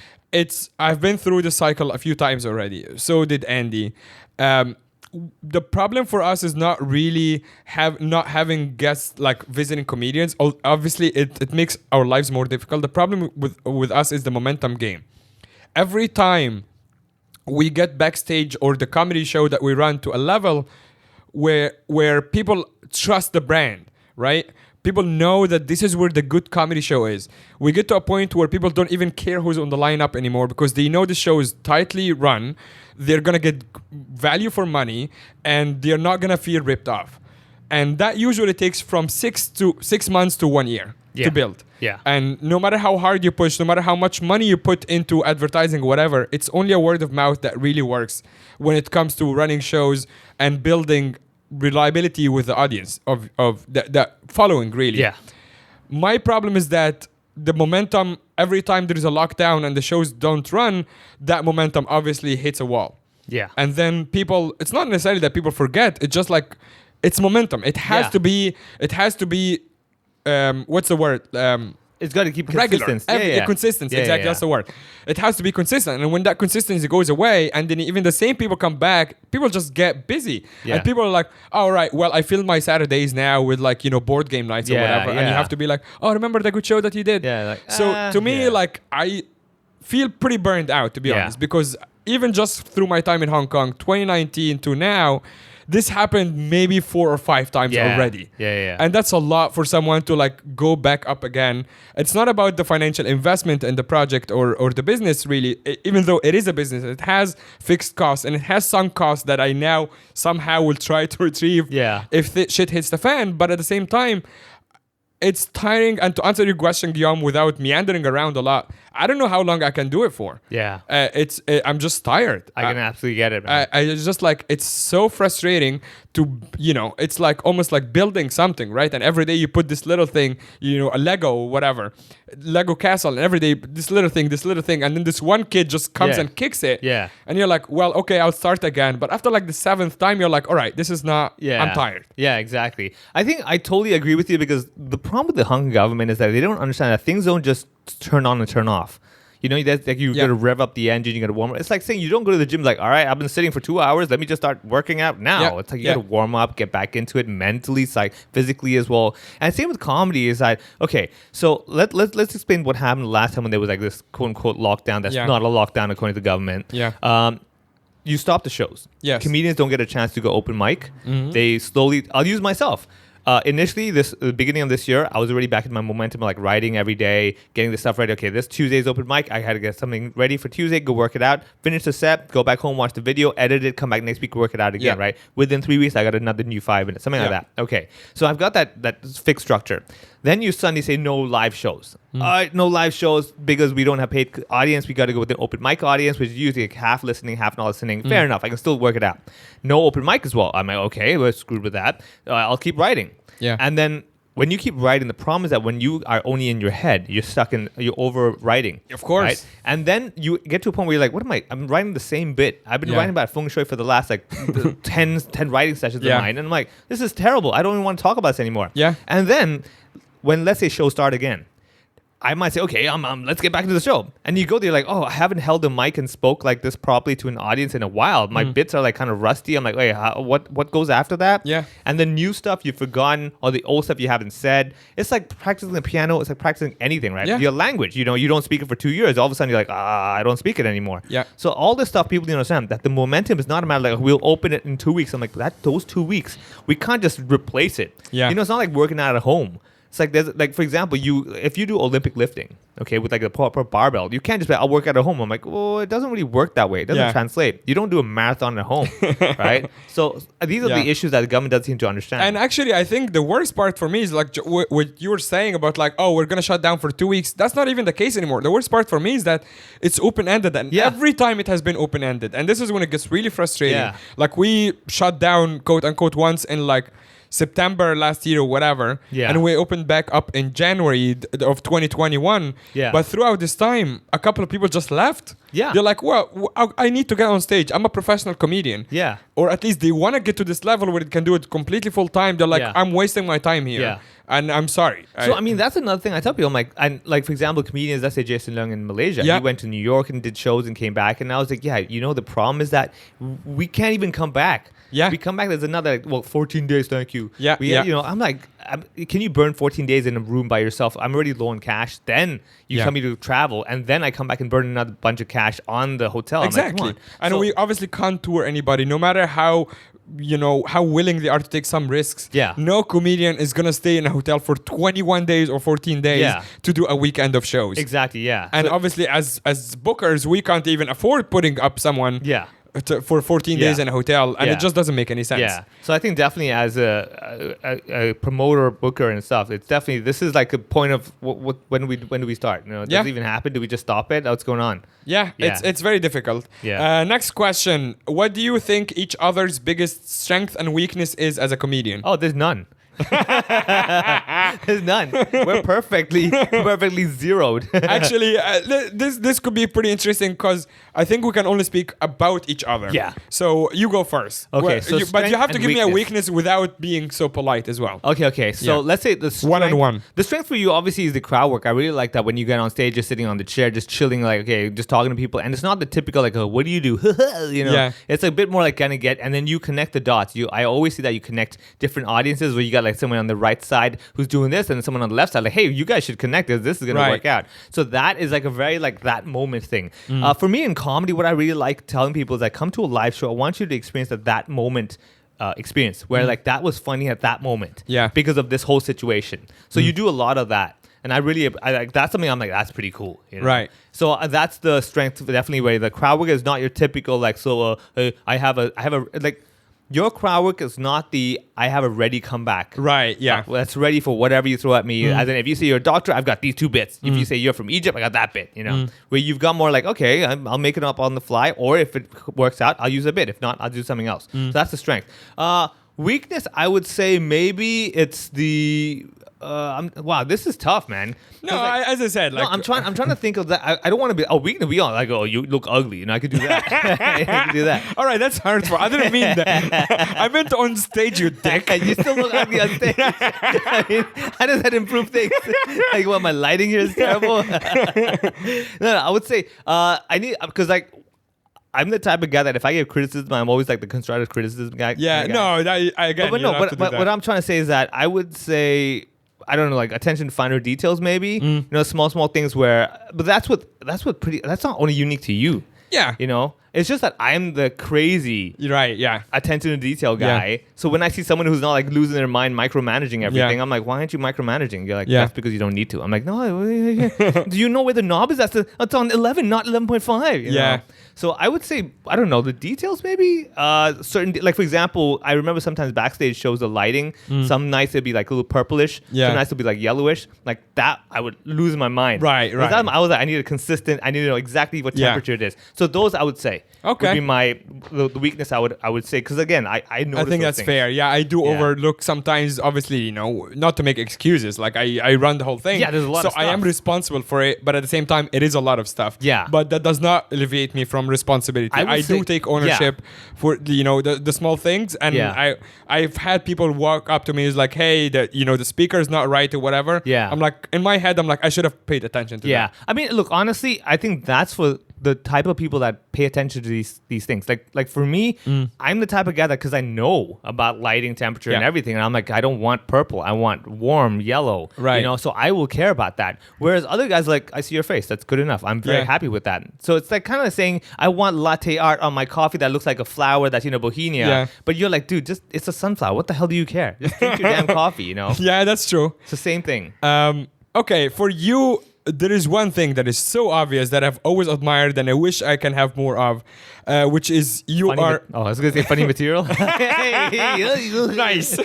I've been through the cycle a few times already. So did Andy. The problem for us is not really not having guests like visiting comedians. Obviously, it makes our lives more difficult. The problem with us is the momentum game. Every time we get Backstage or the comedy show that we run to a level where people trust the brand, right? People know that this is where the good comedy show is. We get to a point where people don't even care who's on the lineup anymore because they know the show is tightly run. They're going to get value for money and they're not going to feel ripped off. And that usually takes from 6 months to 1 year to build. Yeah. And no matter how hard you push, no matter how much money you put into advertising, whatever, it's only a word of mouth that really works when it comes to running shows and building reliability with the audience of the following, really. Yeah. My problem is that the momentum, every time there is a lockdown and the shows don't run, that momentum obviously hits a wall. Yeah. And then people, it's not necessarily that people forget, it's just like, it's momentum. It has to be, what's the word? It's got to keep regular. consistency. Consistency, exactly. That's the word. It has to be consistent. And when that consistency goes away, and then even the same people come back, people just get busy. Yeah. And people are like, all right, well, I fill my Saturdays now with like, board game nights or whatever. And you have to be like, oh, remember the good show that you did? Yeah. Like, so to me, like, I feel pretty burned out, to be honest, because even just through my time in Hong Kong, 2019 to now, this happened maybe 4 or 5 times already. Yeah. And that's a lot for someone to like go back up again. It's not about the financial investment in the project or the business really, even though it is a business. It has fixed costs and it has sunk costs that I now somehow will try to retrieve if the shit hits the fan. But at the same time, it's tiring. And to answer your question, Guillaume, without meandering around a lot, I don't know how long I can do it for. Yeah. I'm just tired. I can absolutely get it, man. I just like, it's so frustrating to, it's like almost like building something, right? And every day you put this little thing, a Lego or whatever, Lego castle, and every day this little thing, and then this one kid just comes and kicks it. Yeah. And you're like, well, okay, I'll start again. But after like the 7th time, you're like, all right, this is not, I'm tired. Yeah, exactly. I think I totally agree with you because the problem with the Hong Kong government is that they don't understand that things don't just turn on and turn off. That's like you got to rev up the engine, you got to warm up. It's like saying you don't go to the gym like, all right, I've been sitting for 2 hours, let me just start working out now. Yeah. It's like you got to warm up, get back into it mentally, physically as well. And same with comedy is that, okay, so let's explain what happened last time when there was like this quote unquote lockdown that's not a lockdown according to the government. Yeah. You stop the shows. Yes. Comedians don't get a chance to go open mic. They slowly, I'll use myself. Initially, the beginning of this year, I was already back in my momentum, like writing every day, getting the stuff ready. Okay, this Tuesday's open mic. I had to get something ready for Tuesday, go work it out, finish the set, go back home, watch the video, edit it, come back next week, work it out again, right? Within 3 weeks, I got another new 5 minutes, something like that. Okay, so I've got that fixed structure. Then you suddenly say no live shows. All right, no live shows because we don't have paid audience. We got to go with an open mic audience, which is usually like half listening, half not listening. Fair enough. I can still work it out. No open mic as well. I'm like, okay, we're screwed with that. I'll keep writing. Yeah. And then when you keep writing, the problem is that when you are only in your head, you're overwriting. Of course. Right? And then you get to a point where you're like, I'm writing the same bit. I've been writing about feng shui for the last 10 writing sessions of mine. And I'm like, this is terrible. I don't even want to talk about this anymore. Yeah. And then when, let's say, shows start again, I might say, okay, let's get back into the show. And you go there like, oh, I haven't held a mic and spoke like this properly to an audience in a while. My bits are like kind of rusty. I'm like, wait, what goes after that? Yeah. And the new stuff you've forgotten or the old stuff you haven't said. It's like practicing the piano. It's like practicing anything, right? Yeah. Your language, you don't speak it for 2 years. All of a sudden you're like, I don't speak it anymore. Yeah. So all this stuff people need to understand that the momentum is not a matter like we'll open it in 2 weeks. I'm like, those 2 weeks, we can't just replace it. Yeah. It's not like working out at home. It's like there's like, for example, if you do Olympic lifting, okay, with like a proper barbell, you can't just be like, I'll work out at home. I'm like, well, it doesn't really work that way. It doesn't translate. You don't do a marathon at home, right? So these are the issues that the government doesn't seem to understand. And actually, I think the worst part for me is like what you were saying about like, oh, we're gonna shut down for 2 weeks. That's not even the case anymore. The worst part for me is that it's open-ended, and every time it has been open-ended, and this is when it gets really frustrating. Yeah. Like we shut down, quote unquote, once in like September last year or whatever, and we opened back up in January of 2021. Yeah. But throughout this time, a couple of people just left. Yeah. They're like, well, I need to get on stage. I'm a professional comedian. Yeah. Or at least they want to get to this level where it can do it completely full time. They're like, I'm wasting my time here. Yeah. And I'm sorry. So, I mean, that's another thing I tell people. I'm like, for example, comedians, let's say Jason Leung in Malaysia. Yeah. He went to New York and did shows and came back. And I was like, the problem is that we can't even come back. Yeah. We come back, there's another, 14 days, thank you. Yeah. I'm like, can you burn 14 days in a room by yourself? I'm already low on cash. Then you tell me to travel, and then I come back and burn another bunch of cash on the hotel. Exactly. I'm like, come on. And we obviously can't tour anybody, no matter how how willing they are to take some risks. Yeah. No comedian is gonna stay in a hotel for 21 days or 14 days to do a weekend of shows. Exactly. Yeah. And obviously, as bookers, we can't even afford putting up someone. For 14 days in a hotel, and it just doesn't make any sense. Yeah. So I think definitely as a promoter, booker, and stuff, it's definitely, this is like a point of when do we start? Does it even happen? Do we just stop it? What's going on? Yeah. It's very difficult. Yeah. Next question: what do you think each other's biggest strength and weakness is as a comedian? Oh, there's none. There's none. We're perfectly zeroed. Actually, this could be pretty interesting because I think we can only speak about each other. Yeah. So you go first. Okay. But you have to give me a weakness without being so polite as well. Okay. So let's say the strength, one-on-one. The strength for you obviously is the crowd work. I really like that when you get on stage, just sitting on the chair, just chilling, like just talking to people, and it's not the typical like, what do you do? It's a bit more like gonna get, and then you connect the dots. I always see that you connect different audiences where you got like someone on the right side who's doing this, and then someone on the left side, like, hey, you guys should connect this is gonna work out. So that is like a very like that moment thing. For me in comedy, what I really like telling people is, I come to a live show, I want you to experience that moment experience where like that was funny at that moment because of this whole situation. So you do a lot of that. And I like, that's something I'm like, that's pretty cool. Right. So that's the strength, definitely, where the crowd work is not your typical like, so I have a like, your crowd work is not I have a ready comeback. Right, yeah. That's ready for whatever you throw at me. As in, if you say you're a doctor, I've got these 2 bits. If you say you're from Egypt, I got that bit, Where you've got more like, okay, I'll make it up on the fly, or if it works out, I'll use a bit. If not, I'll do something else. So that's the strength. Weakness, I would say maybe it's the... wow, this is tough, man. No, as I said, like, no, I'm trying to think of that. I don't want to be. Oh, we can be on. Like, oh, you look ugly. I could do that. I could do that. All right, that's hurtful. I didn't mean that. I ment on stage, you dick. You still look ugly on stage. I mean, how does that improve things? Like, what, my lighting here is terrible. No, I would say I need, because like, I'm the type of guy that if I give criticism, I'm always like the constructive criticism guy. Yeah, no, I get it. But what I'm trying to say is that I would say, I don't know, like attention to finer details, maybe. Small things where, but that's not only unique to you. Yeah. It's just that I'm the crazy, right? Yeah, attention to detail guy. Yeah. So when I see someone who's not like losing their mind, micromanaging everything, I'm like, why aren't you micromanaging? You're like, that's because you don't need to. I'm like, no. Do you know where the knob is? That's on 11, not 11.5. You know? So I would say, I don't know, the details maybe. Like for example, I remember sometimes backstage shows the lighting. Some nights it'd be like a little purplish. Some nights it'd be like yellowish. Like that, I would lose my mind. Right. I was like, I need a consistent. I need to know exactly what temperature it is. So those I would say. Would be the weakness I would say, because again I think that's fair. Yeah, I do overlook sometimes, obviously, not to make excuses, like I run the whole thing. Yeah, there's a lot of stuff. I am responsible for it, but at the same time it is a lot of stuff. Yeah. But that does not alleviate me from responsibility. I do take ownership for the small things, and I've had people walk up to me is like, hey, the speaker is not right or whatever. Yeah. I'm like, in my head, I'm like, I should have paid attention to that. Yeah. I mean, look, honestly, I think that's for the type of people that pay attention to these things. Like for me, I'm the type of guy that, because I know about lighting, temperature, and everything, and I'm like, I don't want purple, I want warm yellow. Right. So I will care about that. Whereas other guys, like, I see your face, that's good enough. I'm very happy with that. So it's like kind of saying, I want latte art on my coffee that looks like a flower that's bohemia. Yeah. But you're like, dude, it's a sunflower. What the hell do you care? Just drink your damn coffee. Yeah, that's true. It's the same thing. Okay, for you, there is one thing that is so obvious that I've always admired and I wish I can have more of, which is I was going to say funny material. Nice.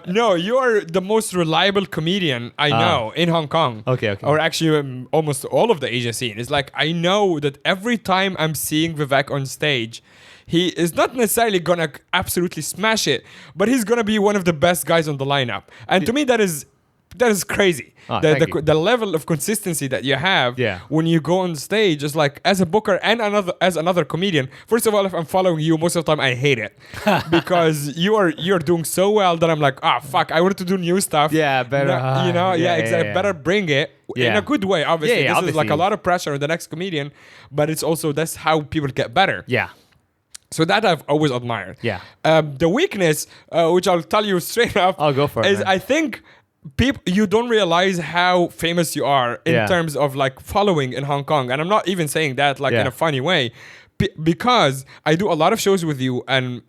No, you are the most reliable comedian I know in Hong Kong. Okay. Or actually almost all of the Asia scene. It's like, I know that every time I'm seeing Vivek on stage, he is not necessarily gonna absolutely smash it, but he's gonna be one of the best guys on the lineup. And to me, that is crazy. The level of consistency that you have when you go on stage is like, as a booker and as another comedian. First of all, if I'm following you, most of the time I hate it because you're doing so well that I'm like, fuck, I wanted to do new stuff. Yeah, better. Exactly. Better bring it in a good way. Obviously, this is like a lot of pressure on the next comedian, but it's also that's how people get better. Yeah. So that I've always admired. Yeah. The weakness, which I'll tell you straight up, I'll go for it, is man. I think you don't realize how famous you are in terms of like following in Hong Kong. And I'm not even saying that like in a funny way, because I do a lot of shows with you, and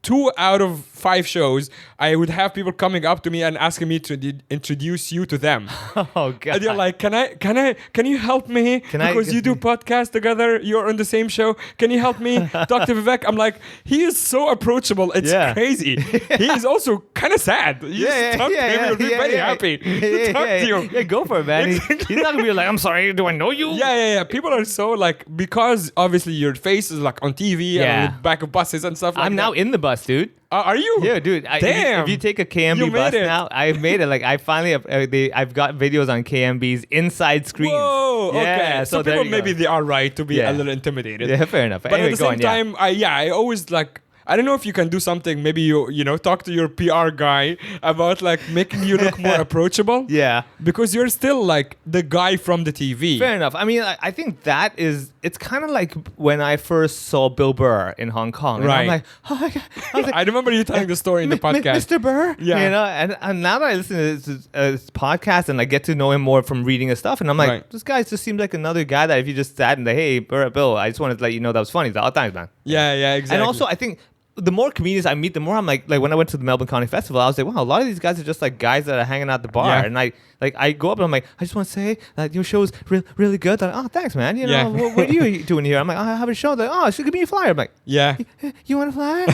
2 out of 5 shows, I would have people coming up to me and asking me to introduce you to them. Oh God! And they're like, can you help me? Because you do podcasts together, you're on the same show. Can you help me talk to Vivek? I'm like, he is so approachable. It's crazy. He is also kind of sad. You just talk to him, you'll be very happy to talk to you. Yeah, go for it, man. He's not gonna be like, I'm sorry, do I know you? Yeah. People are so like, because obviously your face is like on TV and on the back of buses and stuff like that. I'm now in the bus, dude. Are you? Yeah, dude. Damn. If you take a KMB bus now, I've made it. Like I finally have. I've got videos on KMB's inside screens. Whoa. Yeah, Okay. So people maybe go. they are right to be a little intimidated. Yeah, fair enough. But anyway, at the same time, I always like. I don't know if you can do something. Maybe you know talk to your PR guy about like making you look more approachable. Yeah, because you're still like the guy from the TV. Fair enough. I mean, I think that is. It's kind of like when I first saw Bill Burr in Hong Kong. And Right. I'm like, oh my God. I was like, I remember you telling the story in the podcast. Mr. Burr. Yeah. You know, and now that I listen to this podcast and I get to know him more from reading his stuff, and I'm like, this guy just seems like another guy that if you just sat and like, hey, Bill, I just wanted to let you know that was funny. He's like, oh, thanks, man. Yeah, exactly. And also, I think the more comedians I meet, the more I'm like when I went to the Melbourne Comedy Festival, I was like, wow, a lot of these guys are just like guys that are hanging out at the bar. Yeah. And I go up and I'm like, I just want to say that your show is really good. They're like, oh, thanks, man. You know, Yeah. what are you doing here? I'm like, oh, I have a show. They're like, oh, so give me a flyer. I'm like, Yeah. you want a flyer?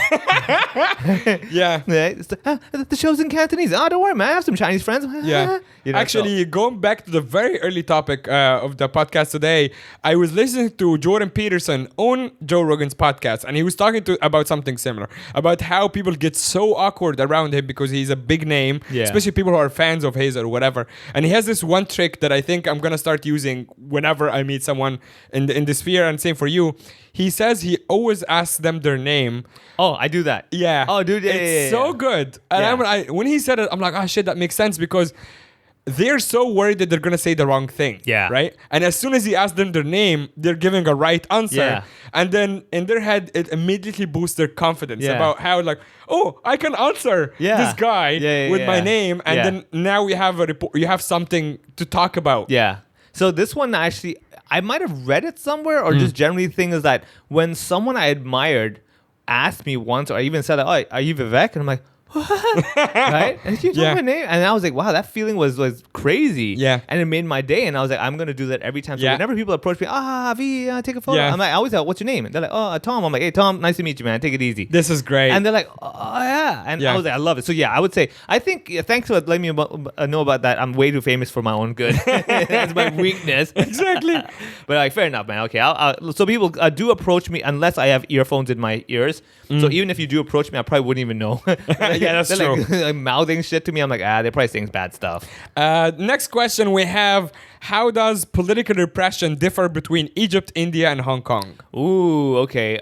Yeah. The show's in Cantonese. Oh, don't worry, man. I have some Chinese friends. Yeah. You know, Actually, going back to the very early topic of the podcast today, I was listening to Jordan Peterson on Joe Rogan's podcast, and he was talking about something similar, about how people get so awkward around him because he's a big name, especially people who are fans of his or whatever. And he has this one trick that I think I'm going to start using whenever I meet someone in the sphere, and same for you. He says he always asks them their name. Oh, I do that. Yeah. Oh, dude, it's so good. And when he said it, I'm like, oh shit, that makes sense, because they're so worried that they're gonna say the wrong thing. Yeah. Right? And as soon as he asks them their name, they're giving a right answer. Yeah. And then in their head, it immediately boosts their confidence about how like, oh, I can answer this guy with my name. And then now we have a report. You have something to talk about. Yeah. So this one actually, I might have read it somewhere, or just generally thing is that when someone I admired asked me once, or even said, "Oh, are you Vivek?" and I'm like, what? Right? And you told my name, and I was like, wow, that feeling was crazy. Yeah. And it made my day, and I was like, I'm gonna do that every time. So whenever people approach me, V, take a photo. I'm like, I always like, what's your name? And they're like, oh, Tom. I'm like, hey, Tom, nice to meet you, man. Take it easy. This is great. And they're like, oh yeah. And I was like, I love it. So yeah, I would say, I think thanks for letting me know about that. I'm way too famous for my own good. That's my weakness. Exactly. But like, fair enough, man. Okay, so people do approach me unless I have earphones in my ears. So even if you do approach me, I probably wouldn't even know. Yeah, that's true. Like mouthing shit to me. I'm like, they're probably saying bad stuff. Next question we have: how does political repression differ between Egypt, India, and Hong Kong? Ooh, okay.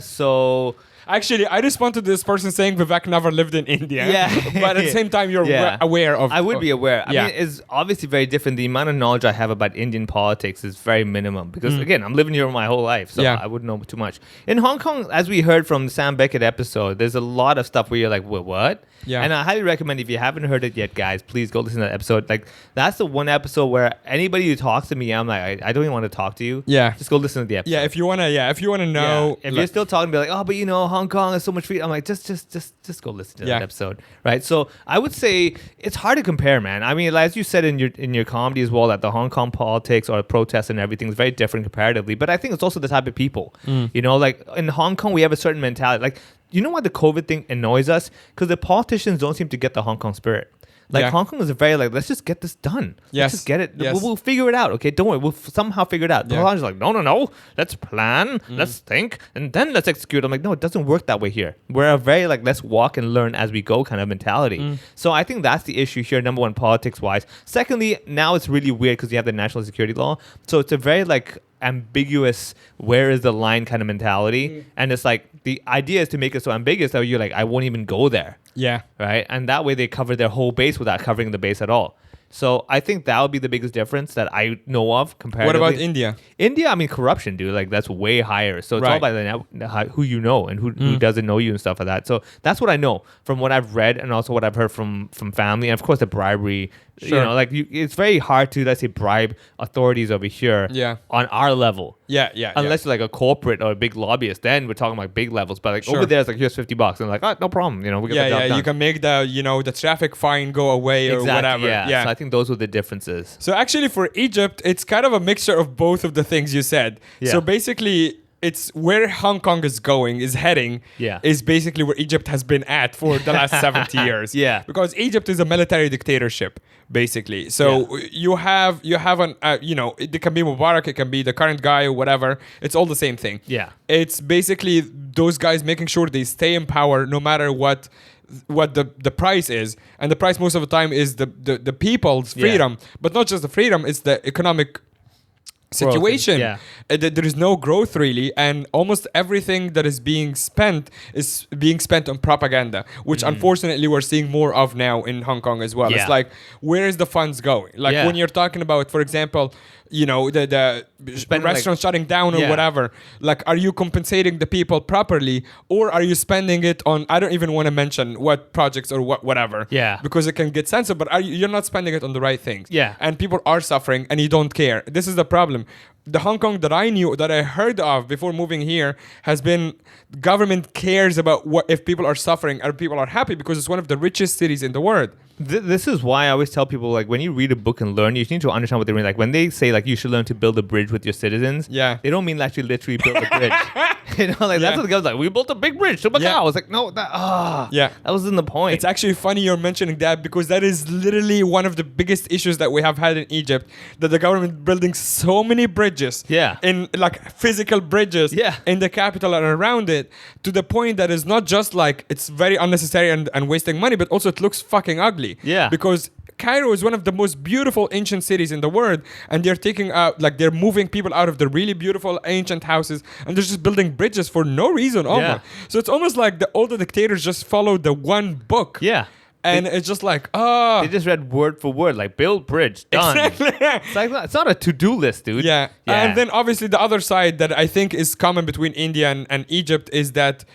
So actually, I respond to this person saying Vivek never lived in India. Yeah. But at the same time, you're aware of. I would be aware. I Yeah. mean, it's obviously very different. The amount of knowledge I have about Indian politics is very minimum because, again, I'm living here my whole life, so I wouldn't know too much. In Hong Kong, as we heard from the Sam Beckett episode, there's a lot of stuff where you're like, what? Yeah. And I highly recommend, if you haven't heard it yet, guys, please go listen to that episode. Like, that's the one episode where anybody who talks to me, I'm like, I don't even want to talk to you. Yeah. Just go listen to the episode. Yeah, if you wanna know. If you're still talking, be like, oh, but you know, Hong Kong is so much free. I'm like, just go listen to that episode, right? So I would say it's hard to compare, man. I mean, as you said in your comedy as well, that the Hong Kong politics or protests and everything is very different comparatively. But I think it's also the type of people. You know, like in Hong Kong, we have a certain mentality. Like, you know why the COVID thing annoys us? Because the politicians don't seem to get the Hong Kong spirit. Like, Hong Kong is very like, let's just get this done. Yes. Let's just get it. Yes. We'll figure it out, okay? Don't worry. We'll somehow figure it out. The Hong Kong's like, no. Let's plan. Let's think. And then let's execute. I'm like, no, it doesn't work that way here. We're a very like, let's walk and learn as we go kind of mentality. So I think that's the issue here, number one, politics-wise. Secondly, now it's really weird because you have the national security law. So it's a very like ambiguous, where is the line kind of mentality. And it's like, the idea is to make it so ambiguous that you're like, I won't even go there. Yeah. Right? And that way they cover their whole base without covering the base at all. So I think that would be the biggest difference that I know of What comparatively. about India? India, I mean, corruption, dude. Like that's way higher. So it's all Right. about who you know and who doesn't know you and stuff like that. So that's what I know from what I've read and also what I've heard from family. And of course, the bribery. Sure. You know, like it's very hard to, let's say, bribe authorities over here Yeah. on our level. Yeah. Unless you're like a corporate or a big lobbyist, then we're talking like big levels. But like Sure. over there, it's like here's $50, and like, oh, no problem. You know, we get the job Yeah. done. You can make the traffic fine go away or whatever. Yeah. So I think those were the differences. So actually, for Egypt, it's kind of a mixture of both of the things you said. Yeah. So basically, it's where Hong Kong is heading. Yeah. Is basically where Egypt has been at for the last 70 years. Yeah. Because Egypt is a military dictatorship, basically. So you have an it can be Mubarak, it can be the current guy or whatever. It's all the same thing. Yeah. It's basically those guys making sure they stay in power no matter what the price is, and the price most of the time is the people's freedom, but not just the freedom, it's the economic situation. Yeah. There is no growth really, and almost everything that is being spent on propaganda, which unfortunately we're seeing more of now in Hong Kong as well. Yeah. It's like, where is the funds going? Like when you're talking about, for example, the restaurant shutting down or whatever, like, are you compensating the people properly, or are you spending it on, I don't even want to mention what projects or whatever, because it can get censored, but you're not spending it on the right things, and people are suffering and you don't care. This is the problem. The Hong Kong that I knew, that I heard of before moving here, has been government cares about what if people are suffering or people are happy, because it's one of the richest cities in the world. This is why I always tell people, like, when you read a book and learn, you need to understand what they mean. Like when they say like you should learn to build a bridge with your citizens, they don't mean actually literally build a bridge. You know, like that's what the guy's like. We built a big bridge to Macau. I was like, no, that wasn't the point. It's actually funny you're mentioning that, because that is literally one of the biggest issues that we have had in Egypt, that the government building so many bridges, in like physical bridges, in the capital and around it, to the point that it's not just like it's very unnecessary and wasting money, but also it looks fucking ugly. Because Cairo is one of the most beautiful ancient cities in the world, and they're taking out, like, they're moving people out of the really beautiful ancient houses, and they're just building bridges for no reason almost. So it's almost like all the dictators just follow the one book. And it's just like, they just read word for word, like build bridge, done. Exactly. It's not a to-do list, dude. And then obviously the other side that I think is common between India and Egypt is that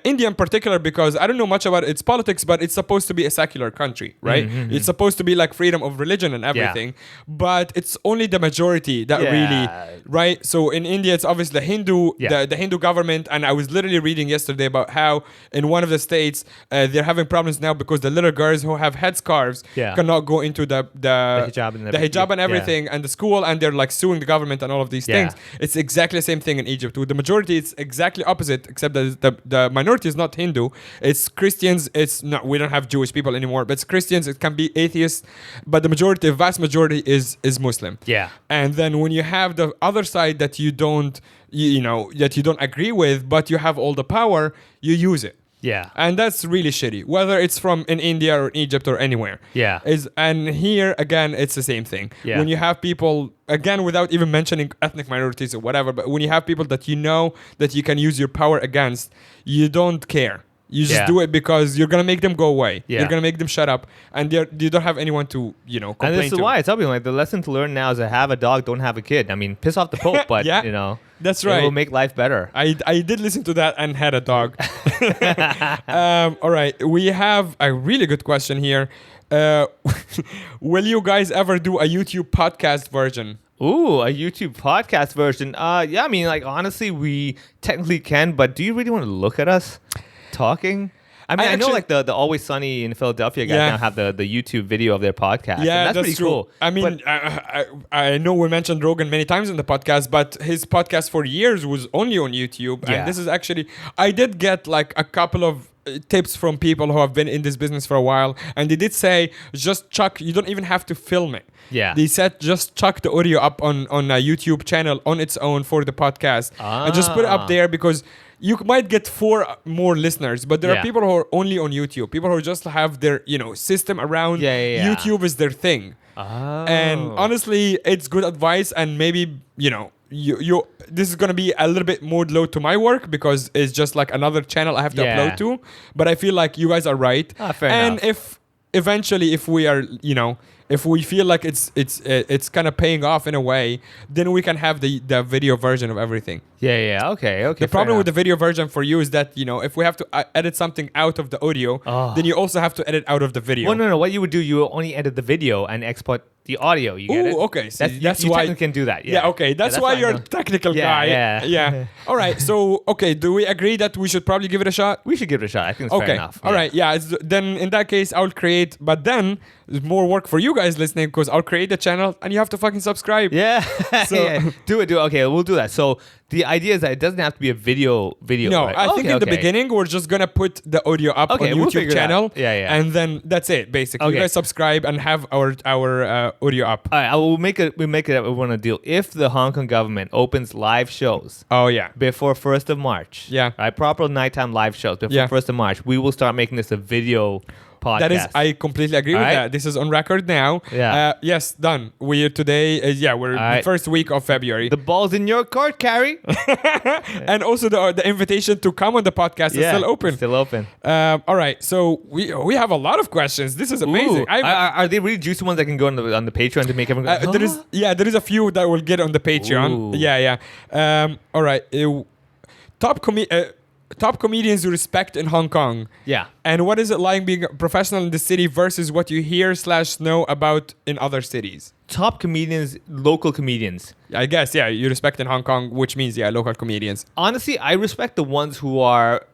India in particular, because I don't know much about its politics, but it's supposed to be a secular country, right? It's supposed to be like freedom of religion and everything, but it's only the majority that really, right? So in India, it's obviously the Hindu, the Hindu government, and I was literally reading yesterday about how in one of the states they're having problems now because the little girls who have headscarves cannot go into the hijab and everything and the school, and they're like suing the government and all of these things. It's exactly the same thing in Egypt. With the majority, it's exactly opposite, except that the minority is not Hindu, it's Christians. It's not, we don't have Jewish people anymore, but it's Christians. It can be atheists, but the vast majority is Muslim. And then when you have the other side that you don't agree with, but you have all the power, you use it. And that's really shitty, whether it's from in India or Egypt or anywhere. And here again, it's the same thing. When you have people, again, without even mentioning ethnic minorities or whatever, but when you have people that you know that you can use your power against, you don't care. You just do it because you're gonna make them go away. You're gonna make them shut up, and you don't have anyone to complain to. And this is why I tell people, like, the lesson to learn now is to have a dog, don't have a kid. I mean, piss off the Pope, but that's right. It will make life better. I did listen to that and had a dog. All right, we have a really good question here. Will you guys ever do a YouTube podcast version? Ooh, a YouTube podcast version. I mean, like, honestly, we technically can, but do you really want to look at us talking? I mean, I know like the Always Sunny in Philadelphia guys now have the YouTube video of their podcast. Yeah, that's pretty true. cool. I mean, I know we mentioned Rogan many times in the podcast, but his podcast for years was only on YouTube. And this is actually, I did get like a couple of tips from people who have been in this business for a while, and they did say, just chuck, you don't even have to film it. They said just chuck the audio up on a YouTube channel on its own for the podcast and just put it up there, because you might get 4 more listeners, but there are people who are only on YouTube, people who just have their system around YouTube is their thing. And honestly, it's good advice, and maybe you this is gonna be a little bit more load to my work because it's just like another channel I have to upload to. But I feel like you guys are right. Fair enough. If eventually, if we are, if we feel like it's kind of paying off in a way, then we can have the video version of everything. Yeah. Okay. The problem with the video version for you is that, if we have to edit something out of the audio, then you also have to edit out of the video. Well, no. What you would do, you will only edit the video and export the audio. You get it? Okay. So that's you why technically can do that. Yeah. Okay. That's why you're a technical guy. Yeah. All right. So, okay. Do we agree that we should probably give it a shot? We should give it a shot. I think it's fair enough. All right. Yeah. Then in that case, I'll create. But then there's more work for you guys listening because I'll create a channel and you have to fucking subscribe. Yeah. So do it. Okay, we'll do that. So the idea is that it doesn't have to be a video. No, right? I think in the beginning we're just gonna put the audio up on YouTube channel. Yeah. And then that's it. Basically, you guys subscribe and have our audio up. All right, I will make it. We make it. We want to deal. If the Hong Kong government opens live shows. Oh yeah. Before 1st of March. Yeah. Right. Proper nighttime live shows before 1st of March. We will start making this a video podcast. That is, I completely agree with that. This is on record now. Yeah. Yes, done. We're today. We're the first week of February. The ball's in your court, Carrie. And also the invitation to come on the podcast is still open. Still open. All right. So we have a lot of questions. This is amazing. Are they really juicy ones that can go on the Patreon to make everyone go? There is a few that will get on the Patreon. Ooh. Yeah. All right. Top comedians you respect in Hong Kong. Yeah. And what is it like being a professional in the city versus what you hear / know about in other cities? Top comedians, local comedians. I guess, you respect in Hong Kong, which means, local comedians. Honestly, I respect the ones who are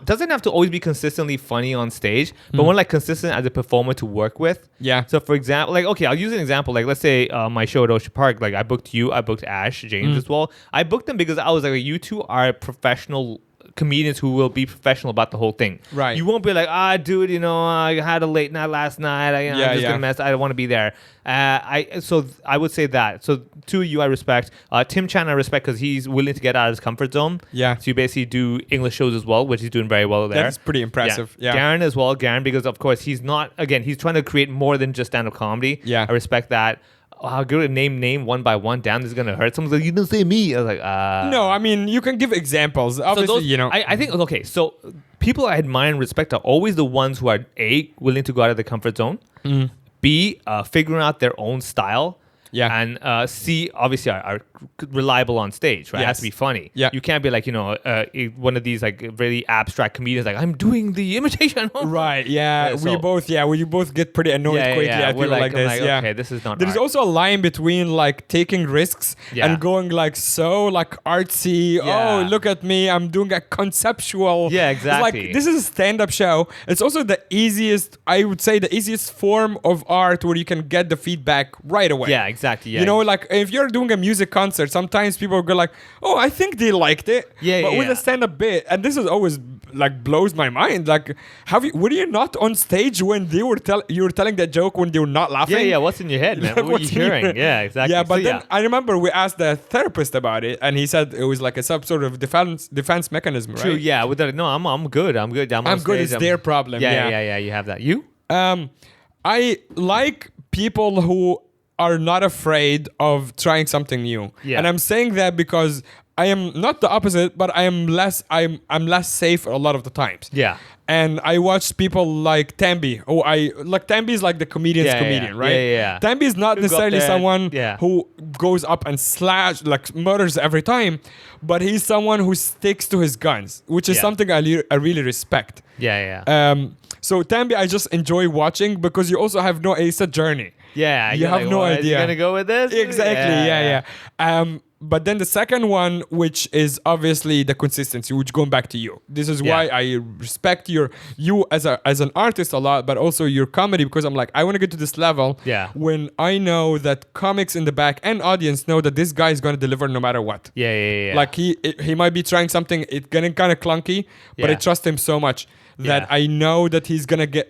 doesn't have to always be consistently funny on stage, but more like consistent as a performer to work with. Yeah. So for example, I'll use an example. Let's say my show at Ocean Park, I booked you, I booked Ash, James as well. I booked them because I was like, you two are professional comedians who will be professional about the whole thing. Right. You won't be like, dude, I had a late night last night. I'm just gonna mess. I don't want to be there. So I would say that. So two, you I respect. Tim Chan I respect because he's willing to get out of his comfort zone. Yeah. So you basically do English shows as well, which he's doing very well there. That's pretty impressive. Yeah. Garen as well. Garen, because of course he's not. Again, he's trying to create more than just stand-up comedy. Yeah. I respect that. I'll go to name one by one. Damn, this is gonna hurt. Someone's like, you didn't say me. I was like, No, I mean you can give examples. Obviously, I think okay. So people I admire and respect are always the ones who are A, willing to go out of their comfort zone. B, figuring out their own style. Yeah. And C, obviously are reliable on stage, right? It has to be funny. Yeah. You can't be like, one of these like really abstract comedians like, I'm doing the imitation. Right. Yeah. We both get pretty annoyed quickly at people like this. Okay, this is not There's art. also a line between taking risks and going so artsy. Yeah. Oh, look at me. I'm doing a conceptual. Yeah, exactly. It's this is a stand-up show. It's also the easiest, I would say, the easiest form of art where you can get the feedback right away. Yeah, exactly. Yeah. If you're doing a music concert, sometimes people go oh, I think they liked it. But with a stand-up bit, and this is always blows my mind. Were you not on stage when they were you were telling that joke when they were not laughing? Yeah. What's in your head, man? What are you hearing? Yeah, exactly. Yeah, but then I remember we asked the therapist about it, and he said it was some sort of defense mechanism, right? True. Yeah. With that, no, I'm good. I'm good. I'm good. It's their problem. Yeah. You have that. You? I like people who are not afraid of trying something new. Yeah. And I'm saying that because I am not the opposite, but I'm less safe a lot of the times. Yeah. And I watch people like Tambi. Tambi is the comedian's comedian, right? Yeah. Tambi is not necessarily someone Yeah. who goes up and murders every time, but he's someone who sticks to his guns, which is something I really respect. Yeah. So Tambi, I just enjoy watching because you also have it's a journey. Yeah. You have no idea. You're gonna go with this? Exactly. Yeah. But then the second one, which is obviously the consistency, which going back to you. This is why I respect you as an artist a lot, but also your comedy, because I'm I want to get to this level when I know that comics in the back and audience know that this guy is going to deliver no matter what. Yeah. He might be trying something, it's getting kind of clunky, but I trust him so much that I know that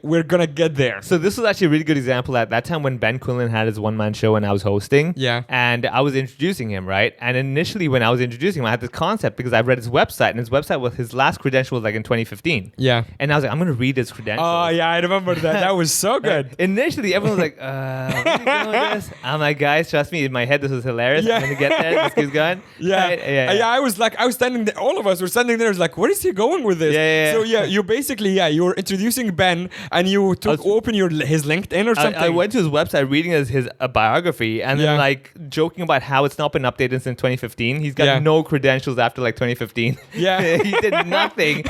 we're gonna get there. So this was actually a really good example at that time when Ben Quinlan had his one-man show and I was hosting. Yeah. And I was introducing him, right? And initially, when I was introducing him, I had this concept because I read his website, and his website was his last credential was like in 2015. Yeah. And I was like, I'm going to read his credentials. Oh, yeah, I remember that. That was so good. Initially, everyone was like, what are you doing with this? I'm like, guys, trust me, in my head, this was hilarious. Yeah. I'm going to get there. This keeps going. Yeah. Right? Yeah. I was standing there, all of us were standing there, I was like, where is he going with this? Yeah. So you basically, you were introducing Ben, and you open his LinkedIn or something. I went to his website reading his biography and then like joking about how it's not been updated since 2015. He's got no credentials after like 2015. Yeah. He did nothing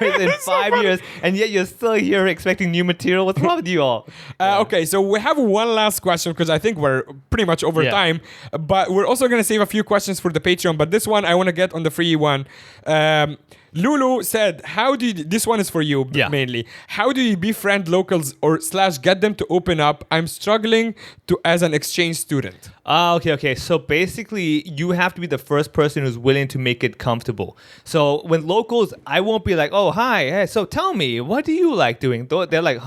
in 5 years, and yet you're still here expecting new material. What's wrong with you all? Okay, so we have one last question because I think we're pretty much over time, but we're also going to save a few questions for the Patreon, but this one I want to get on the free one. Lulu said, this one is for you mainly. How do you befriend locals or / get them to open up? I'm struggling as an exchange student. Okay. So basically, you have to be the first person who's willing to make it comfortable. So when locals, I won't be like, oh, hi, hey, so tell me, what do you like doing? They're like,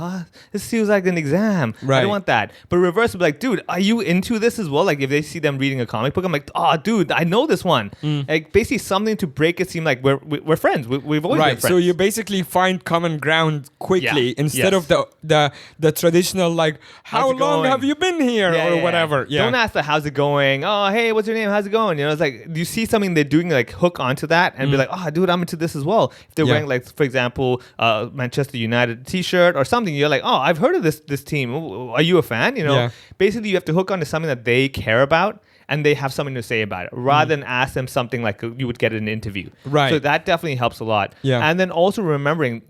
this feels like an exam. Right. I don't want that. But reverse would be like, dude, are you into this as well? Like if they see them reading a comic book, I'm like, oh, dude, I know this one. Like basically something to break it seem like we're friends. We've always been friends. So you basically find common ground quickly instead of the traditional like, how long have you been here or whatever. Yeah. Don't ask the how's it going. Oh, hey, what's your name? How's it going? It's like you see something they're doing, like hook onto that and be like, oh, dude, I'm into this as well. If they're wearing like, for example, Manchester United T-shirt or something, you're like, oh, I've heard of this team. Are you a fan? Basically, you have to hook onto something that they care about, and they have something to say about it, rather than ask them something like you would get in an interview. Right. So that definitely helps a lot. Yeah. And then also remembering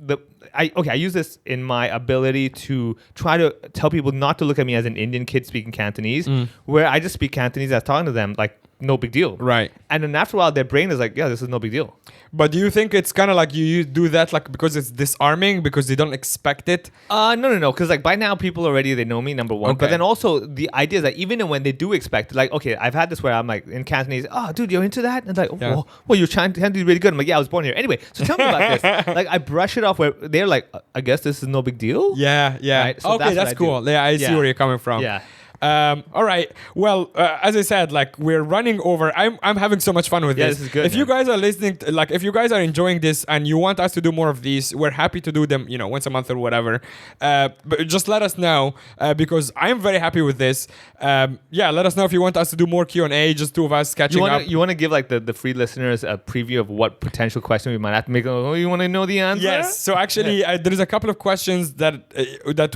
I use this in my ability to try to tell people not to look at me as an Indian kid speaking Cantonese, where I just speak Cantonese as talking to them like no big deal. Right. And then after a while, their brain is like, yeah, this is no big deal. But do you think it's kind of like you do that like because it's disarming because they don't expect it? No. Because like by now people already, they know me, number one. Okay. But then also the idea is that even when they do expect it, like, okay, I've had this where I'm like in Cantonese, oh, dude, you're into that? And like, well, you're Cantonese really good. I'm like, yeah, I was born here. Anyway, so tell me about this. Like I brush it off where they're like, I guess this is no big deal. Yeah. Right? So okay, that's cool. Yeah, I see where you're coming from. Yeah. All right. Well, as I said, like we're running over. I'm having so much fun with this. This is good. If you guys are listening, if you guys are enjoying this and you want us to do more of these, we're happy to do them. Once a month or whatever. But just let us know because I'm very happy with this. Let us know if you want us to do more Q&A. Just two of us catching up. You want to give like the free listeners a preview of what potential question we might have to make. Oh, you want to know the answer? Yes. So actually, there's a couple of questions that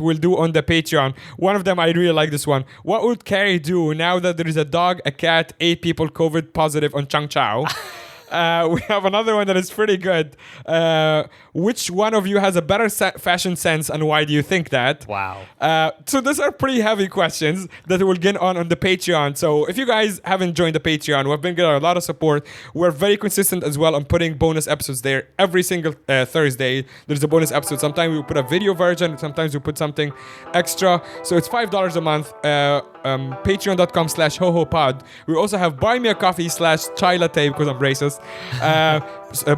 we'll do on the Patreon. One of them, I really like this one. What would Carrie do now that there is a dog, a cat, 8 people COVID positive on Changchao? We have another one that is pretty good. Which one of you has a better fashion sense and why do you think that? Wow. So those are pretty heavy questions that we'll get on the Patreon. So if you guys haven't joined the Patreon, we've been getting a lot of support. We're very consistent as well on putting bonus episodes there. Every single Thursday, there's a bonus episode. Sometimes we put a video version. Sometimes we put something extra. So it's $5 a month. Patreon.com/HoHoPod. We also have Buy Me a Coffee /Chai Latte because I'm racist.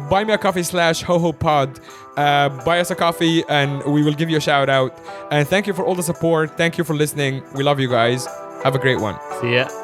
Buy Me a Coffee /HoHoPod. Buy us a coffee and we will give you a shout out. And thank you for all the support. Thank you for listening. We love you guys. Have a great one. See ya.